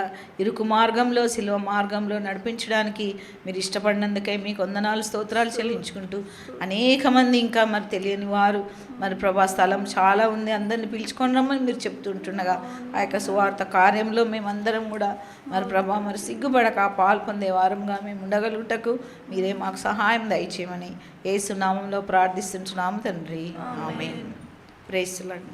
ఇరుకు మార్గంలో, శిలువ మార్గంలో నడిపించడానికి మీరు ఇష్టపడినందుకై మీకు వందనాలు స్తోత్రాలు చెల్లించుకుంటూ, అనేక మంది ఇంకా మరి తెలియని వారు మరి ప్రభా స్థలం చాలా ఉంది, అందరిని పిలుచుకొని రమ్మని మీరు చెప్తుంటుండగా ఆ యొక్క సువార్త కార్యంలో మేమందరం కూడా మరి ప్రభా మరి సిగ్గుపడక పాలు పొందే వారంగా మేము ఉండగలుగుటకు మీరే మాకు సహాయం దయచేయమని యేసు నామంలో ప్రార్థిస్తుంటున్నాము తండ్రి. ఆమేన్. Praise the lord.